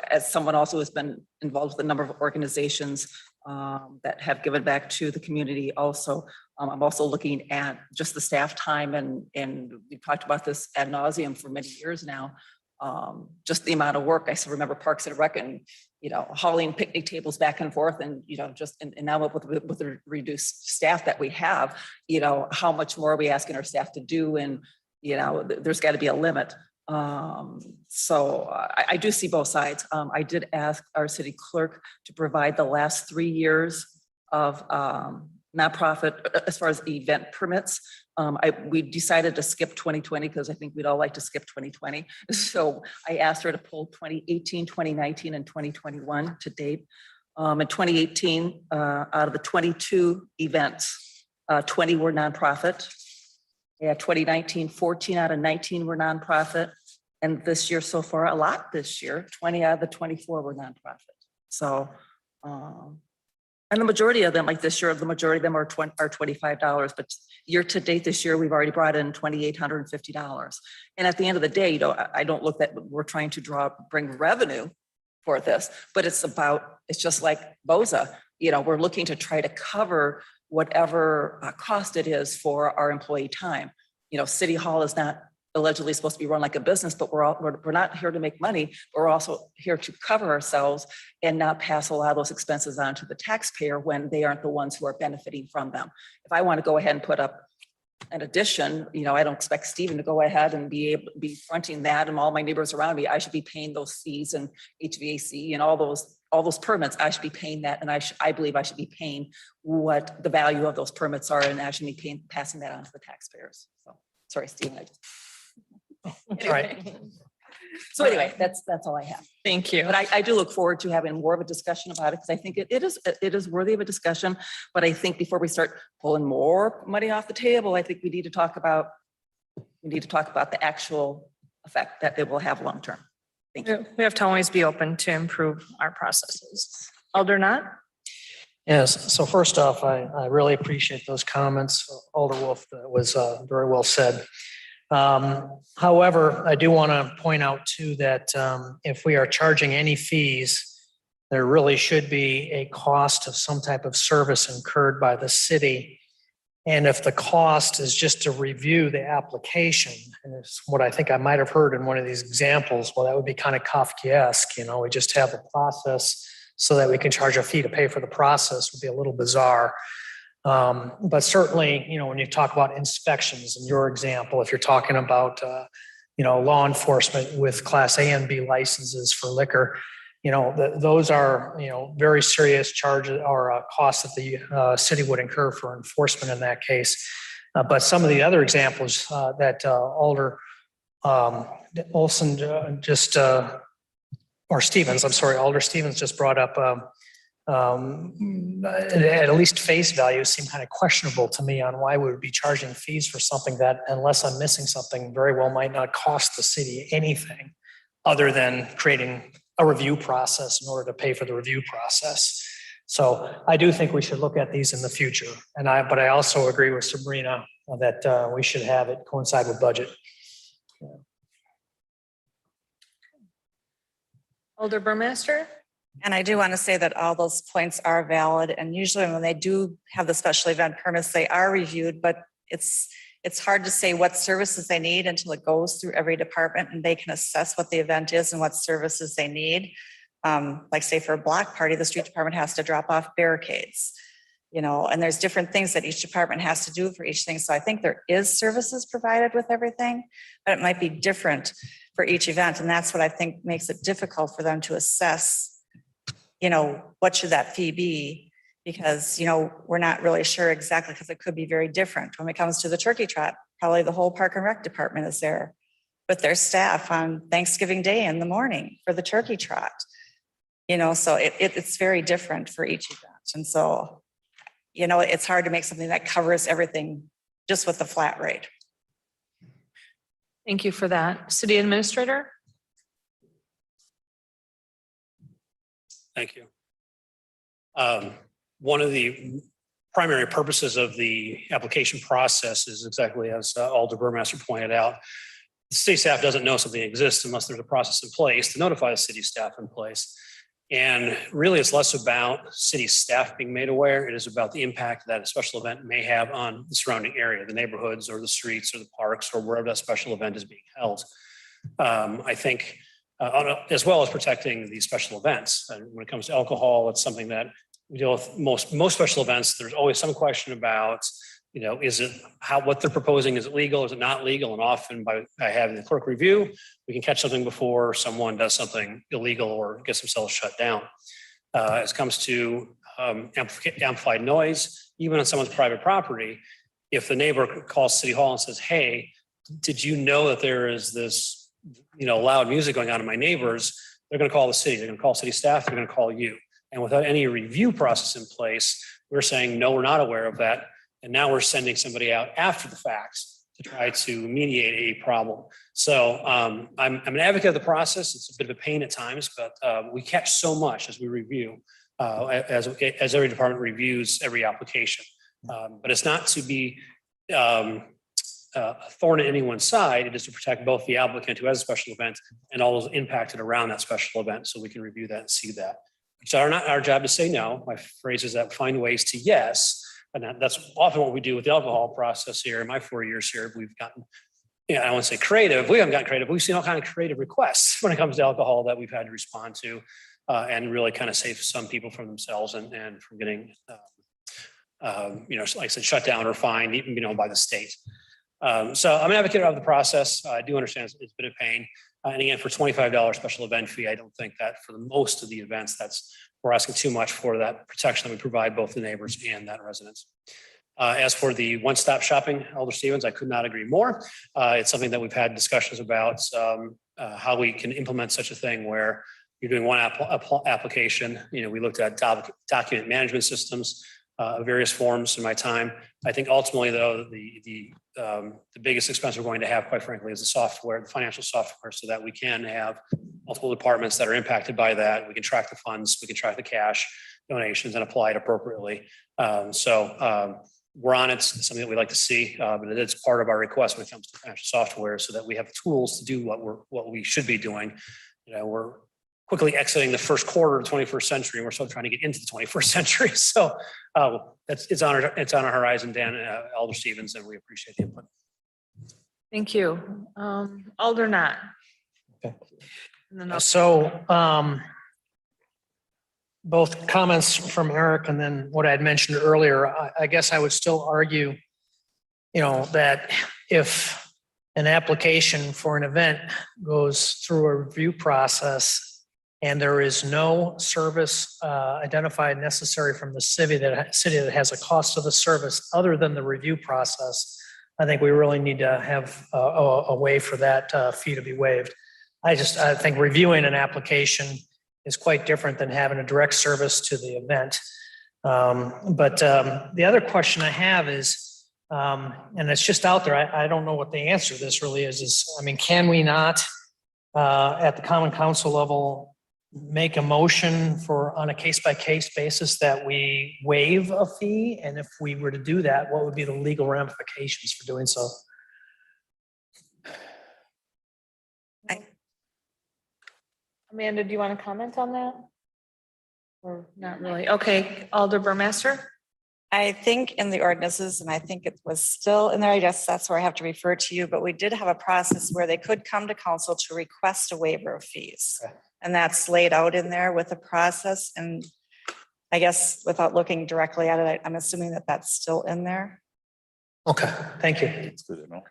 as someone also has been involved with a number of organizations that have given back to the community also, I'm also looking at just the staff time and we've talked about this ad nauseum for many years now. Just the amount of work. I still remember Parks and Rec and, hauling picnic tables back and forth and, and now with the reduced staff that we have, how much more are we asking our staff to do? And, there's got to be a limit. So I do see both sides. I did ask our city clerk to provide the last 3 years of nonprofit as far as event permits. We decided to skip 2020 because I think we'd all like to skip 2020. So I asked her to pull 2018, 2019, and 2021 to date. In 2018, out of the 22 events, 20 were nonprofit. Yeah, 2019, 14 out of 19 were nonprofit. And this year so far, a lot this year, 20 out of the 24 were nonprofit. So, and the majority of them, like this year, the majority of them are $25, but year to date this year, we've already brought in $2,850. And at the end of the day, I don't look that we're trying to bring revenue for this, but it's just like BOZA, we're looking to try to cover whatever cost it is for our employee time. City Hall is not allegedly supposed to be run like a business, but we're not here to make money. But we're also here to cover ourselves and not pass a lot of those expenses on to the taxpayer when they aren't the ones who are benefiting from them. If I want to go ahead and put up an addition, I don't expect Stephen to go ahead and be fronting that and all my neighbors around me. I should be paying those fees and HVAC and all those permits. I should be paying that, and I believe I should be paying what the value of those permits are, and I should be passing that on to the taxpayers. So sorry, Stephen. Right. So anyway, that's all I have. Thank you. But I do look forward to having more of a discussion about it because I think it is worthy of a discussion. But I think before we start pulling more money off the table, I think we need to talk about the actual effect that it will have long term. Thank you. We have to always be open to improve our processes. Alder Knott. Yes, so first off, I really appreciate those comments, Alder Wolf. That was very well said. However, I do want to point out too that if we are charging any fees, there really should be a cost of some type of service incurred by the city. And if the cost is just to review the application, and it's what I think I might have heard in one of these examples, well, that would be kind of Kafkaesque. We just have the process so that we can charge a fee to pay for the process would be a little bizarre. But certainly, when you talk about inspections in your example, if you're talking about, law enforcement with Class A and B licenses for liquor, those are, very serious charges or costs that the city would incur for enforcement in that case. But some of the other examples that Alder Olson Alder Stevens just brought up, at least face value seem kind of questionable to me on why we would be charging fees for something that, unless I'm missing something, very well might not cost the city anything other than creating a review process in order to pay for the review process. So I do think we should look at these in the future. But I also agree with Sabrina that we should have it coincide with budget. Alder Burmaster? And I do want to say that all those points are valid, and usually when they do have the special event permits, they are reviewed, but it's hard to say what services they need until it goes through every department and they can assess what the event is and what services they need. Like say for a block party, the street department has to drop off barricades, you know, and there's different things that each department has to do for each thing. So I think there is services provided with everything, but it might be different for each event. And that's what I think makes it difficult for them to assess, you know, what should that fee be? Because, you know, we're not really sure exactly, because it could be very different. When it comes to the turkey trot, probably the whole Park and Rec department is there with their staff on Thanksgiving Day in the morning for the turkey trot. You know, so it's very different for each event. And so, you know, it's hard to make something that covers everything just with the flat rate. Thank you for that. City Administrator? Thank you. One of the primary purposes of the application process is exactly as Alder Burmaster pointed out. The city staff doesn't know something exists unless there's a process in place to notify the city staff in place. And really, it's less about city staff being made aware. It is about the impact that a special event may have on the surrounding area, the neighborhoods or the streets or the parks or wherever that special event is being held. I think as well as protecting these special events. And when it comes to alcohol, it's something that we deal with most special events. There's always some question about, you know, is it what they're proposing, is it legal, is it not legal? And often by having the clerk review, we can catch something before someone does something illegal or gets themselves shut down. As it comes to amplified noise, even on someone's private property, if the neighbor calls City Hall and says, hey, did you know that there is this, you know, loud music going on in my neighbors, they're going to call the city, they're going to call city staff, they're going to call you. And without any review process in place, we're saying, no, we're not aware of that. And now we're sending somebody out after the fact to try to mediate a problem. So I'm an advocate of the process. It's a bit of a pain at times, but we catch so much as we review, as every department reviews every application. But it's not to be a thorn in anyone's side. It is to protect both the applicant who has a special event and all those impacted around that special event, so we can review that and see that. It's not our job to say no. My phrase is that find ways to yes. And that's often what we do with the alcohol process here. In my 4 years here, we've gotten, you know, I won't say creative. We haven't gotten creative. We've seen all kinds of creative requests when it comes to alcohol that we've had to respond to and really kind of save some people from themselves and from getting, you know, like I said, shut down or fined, even, you know, by the state. So I'm an advocate of the process. I do understand it's a bit of pain. And again, for $25 special event fee, I don't think that for the most of the events, we're asking too much for that protection that we provide both the neighbors and that residents. As for the one-stop shopping, Alder Stevens, I could not agree more. It's something that we've had discussions about how we can implement such a thing where you're doing one application. You know, we looked at document management systems, various forms in my time. I think ultimately, though, the biggest expense we're going to have, quite frankly, is the software, the financial software, so that we can have multiple departments that are impacted by that. We can track the funds, we can track the cash donations and apply it appropriately. We're on it. It's something that we'd like to see, but it's part of our request when it comes to financial software, so that we have the tools to do what we should be doing. You know, we're quickly exiting the first quarter of the 21st century, and we're still trying to get into the 21st century. So it's on our horizon, Dan, Alder Stevens, and we appreciate the input. Thank you. Alder Knott. Okay. And then So both comments from Eric and then what I had mentioned earlier, I guess I would still argue, you know, that if an application for an event goes through a review process and there is no service identified necessary from the city that has a cost of the service other than the review process, I think we really need to have a way for that fee to be waived. I think reviewing an application is quite different than having a direct service to the event. But the other question I have is, and it's just out there, I don't know what the answer to this really is, I mean, can we not at the Common Council level make a motion for, on a case-by-case basis, that we waive a fee? And if we were to do that, what would be the legal ramifications for doing so? Amanda, do you want to comment on that? Or not really? Okay, Alder Burmaster? I think in the ordinances, and I think it was still in there, I guess that's where I have to refer to you, but we did have a process where they could come to council to request a waiver of fees. Okay. And that's laid out in there with the process. And I guess without looking directly at it, I'm assuming that that's still in there. Okay, thank you. It's good to know.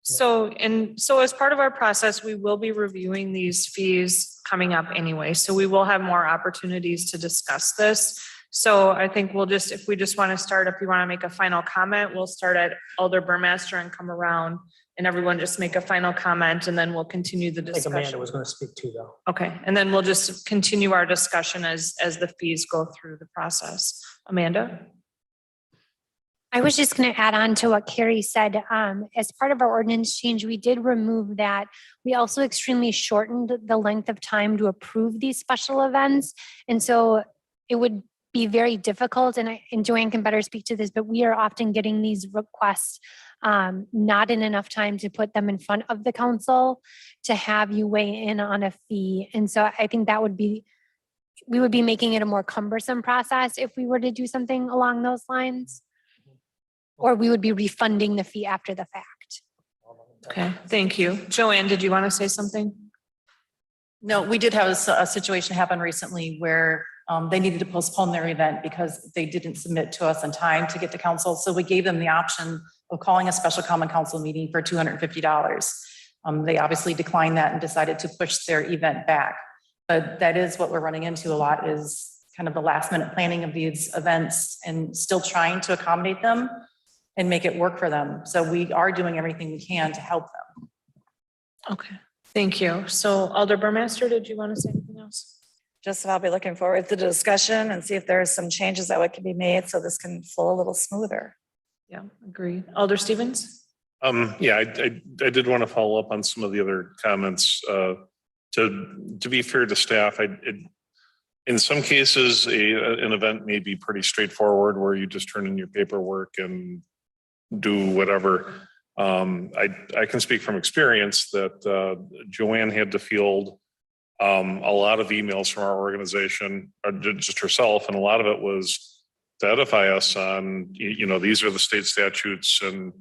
So as part of our process, we will be reviewing these fees coming up anyway. So we will have more opportunities to discuss this. So I think we'll just, if we just want to start, if you want to make a final comment, we'll start at Alder Burmaster and come around and everyone just make a final comment and then we'll continue the I think Amanda discussion. was going to speak too, though. Okay, and then we'll just continue our discussion as the fees go through the process. Amanda? I was just going to add on to what Carrie said. As part of our ordinance change, we did remove that. We also extremely shortened the length of time to approve these special events. And so it would be very difficult, and Joanne can better speak to this, but we are often getting these requests not in enough time to put them in front of the council to have you weigh in on a fee. And so I think that would be, we would be making it a more cumbersome process if we were to do something along those lines. Or we would be refunding the fee after the fact. Okay, thank you. Joanne, did you want to say something? No, we did have a situation happen recently where they needed to postpone their event because they didn't submit to us in time to get to council. So we gave them the option of calling a special common council meeting for $250. They obviously declined that and decided to push their event back. But that is what we're running into a lot, is kind of the last minute planning of these events and still trying to accommodate them and make it work for them. So we are doing everything we can to help them. Okay, thank you. So Alder Burmaster, did you want to say anything else? Just that I'll be looking forward to the discussion and see if there are some changes that can be made so this can flow a little smoother. Yeah, agreed. Alder Stevens? Yeah, I did want to follow up on some of the other comments. To be fair to staff, in some cases, an event may be pretty straightforward where you just turn in your paperwork and do whatever. I can speak from experience that Joanne had to field a lot of emails from our organization, or just herself, and a lot of it was to edify us on, these are the state statutes, and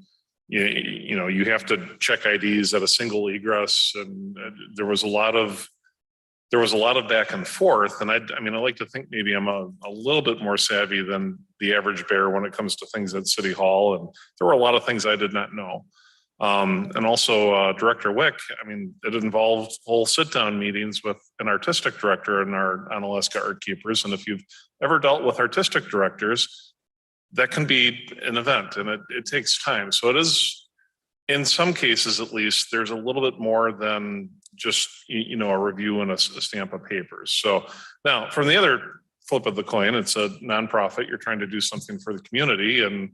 you have to check IDs at a single egress, and there was a lot of back and forth. And I like to think maybe I'm a little bit more savvy than the average bear when it comes to things at City Hall. And there were a lot of things I did not know. And also Director Wick, it involved whole sit-down meetings with an artistic director in our Onalaska Art Keepers. And if you've ever dealt with artistic directors, that can be an event and it takes time. So it is, in some cases at least, there's a little bit more than just, a review and a stamp of papers. So now from the other flip of the coin, it's a nonprofit. You're trying to do something for the community. And,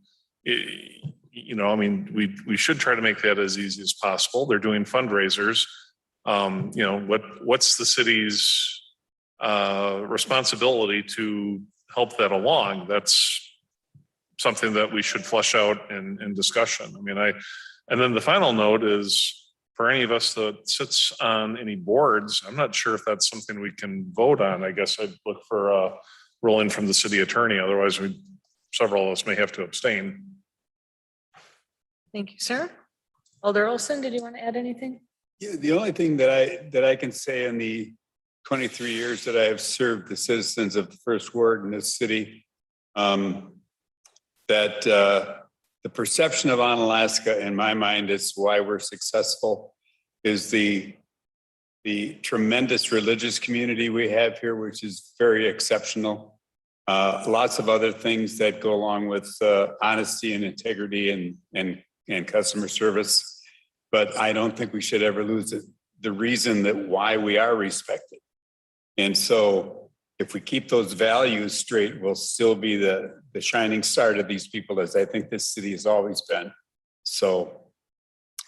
we should try to make that as easy as possible. They're doing fundraisers. What's the city's responsibility to help that along? That's something that we should flesh out in discussion. And then the final note is, for any of us that sits on any boards, I'm not sure if that's something we can vote on. I guess I'd look for a ruling from the city attorney. Otherwise, several of us may have to abstain. Thank you, sir. Alder Olson, did you want to add anything? Yeah, the only thing that I can say in the 23 years that I have served the citizens of the first ward in this city, that the perception of Onalaska, in my mind, is why we're successful, is the tremendous religious community we have here, which is very exceptional. Lots of other things that go along with honesty and integrity and customer service. But I don't think we should ever lose the reason that why we are respected. And so if we keep those values straight, we'll still be the shining star to these people, as I think this city has always been. So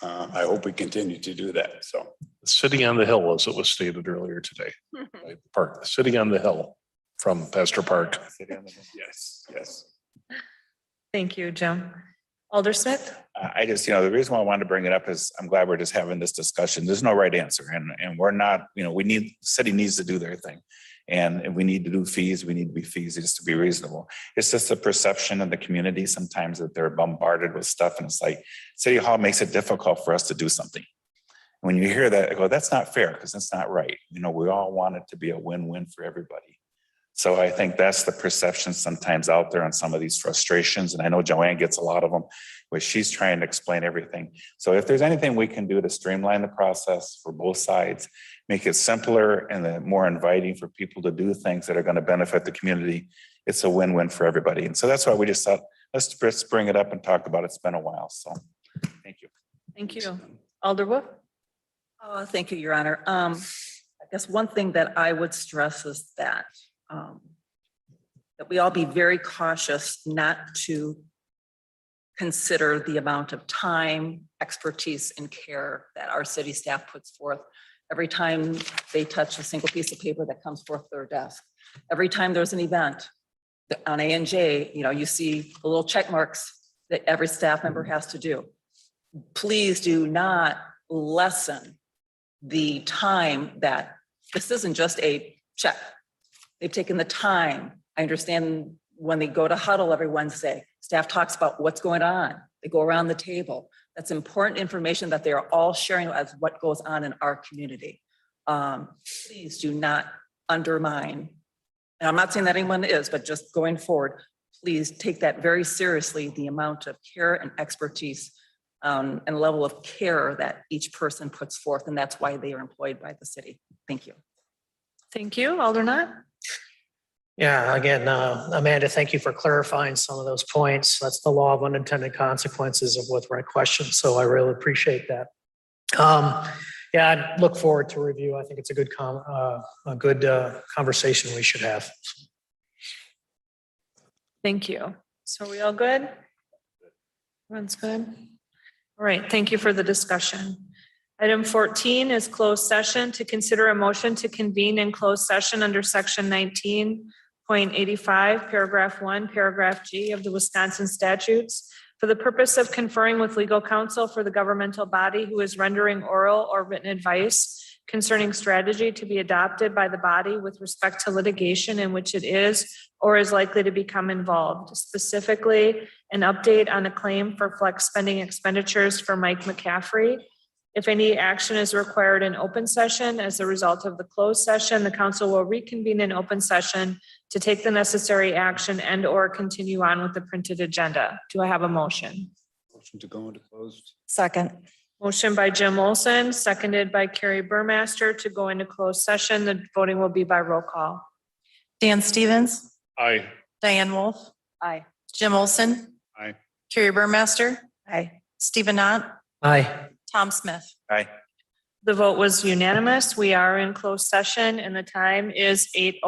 I hope we continue to do that. So City on the Hill, as it was stated earlier today. Right, Park, City on the Hill from Pastor Park. yes, yes. Thank you, Jim. Alder Smith? I just, the reason why I wanted to bring it up is I'm glad we're just having this discussion. There's no right answer and we're not, city needs to do their thing. And we need to do fees. We need to be fees just to be reasonable. It's just a perception in the community sometimes that they're bombarded with stuff. And it's like City Hall makes it difficult for us to do something. When you hear that, I go, that's not fair because that's not right. We all want it to be a win-win for everybody. So I think that's the perception sometimes out there on some of these frustrations. And I know Joanne gets a lot of them where she's trying to explain everything. So if there's anything we can do to streamline the process for both sides, make it simpler and then more inviting for people to do things that are going to benefit the community, it's a win-win for everybody. And so that's why we just thought, let's bring it up and talk about it. It's been a while. So thank you. Thank you. Alder Wolf? Thank you, Your Honor. I guess one thing that I would stress is that we all be very cautious not to consider the amount of time, expertise, and care that our city staff puts forth every time they touch a single piece of paper that comes forth their desk. Every time there's an event on A&J, you see the little check marks that every staff member has to do. Please do not lessen the time that this isn't just a check. They've taken the time. I understand when they go to huddle every Wednesday, staff talks about what's going on. They go around the table. That's important information that they are all sharing as what goes on in our community. Please do not undermine. And I'm not saying that anyone is, but just going forward, please take that very seriously, the amount of care and expertise and level of care that each person puts forth. And that's why they are employed by the city. Thank you. Thank you. Alder Knott? Yeah, again, Amanda, thank you for clarifying some of those points. That's the law of unintended consequences of with right questions. So I really appreciate that. Yeah, I look forward to review. I think it's a good conversation we should have. Thank you. So are we all good? Everyone's good? All right, thank you for the discussion. Item 14 is closed session to consider a motion to convene in closed session under section 19.85, paragraph 1, paragraph G of the Wisconsin statutes for the purpose of conferring with legal counsel for the governmental body who is rendering oral or written advice concerning strategy to be adopted by the body with respect to litigation in which it is or is likely to become involved, specifically an update on a claim for flex spending expenditures for Mike McCaffrey. If any action is required in open session as a result of the closed session, the council will reconvene in open session to take the necessary action and or continue on with the printed agenda. Do I have a motion? Motion to go into closed. Second. Motion by Jim Olson, seconded by Carrie Burmaster to go into closed session. The voting will be by roll call. Dan Stevens, Aye. Diane Wolf, Aye. Jim Olson, Aye. Carrie Burmaster, Aye. Stephen Knott, Aye. Tom Smith. Aye. The vote was unanimous. We are in closed session and the time is 8:06.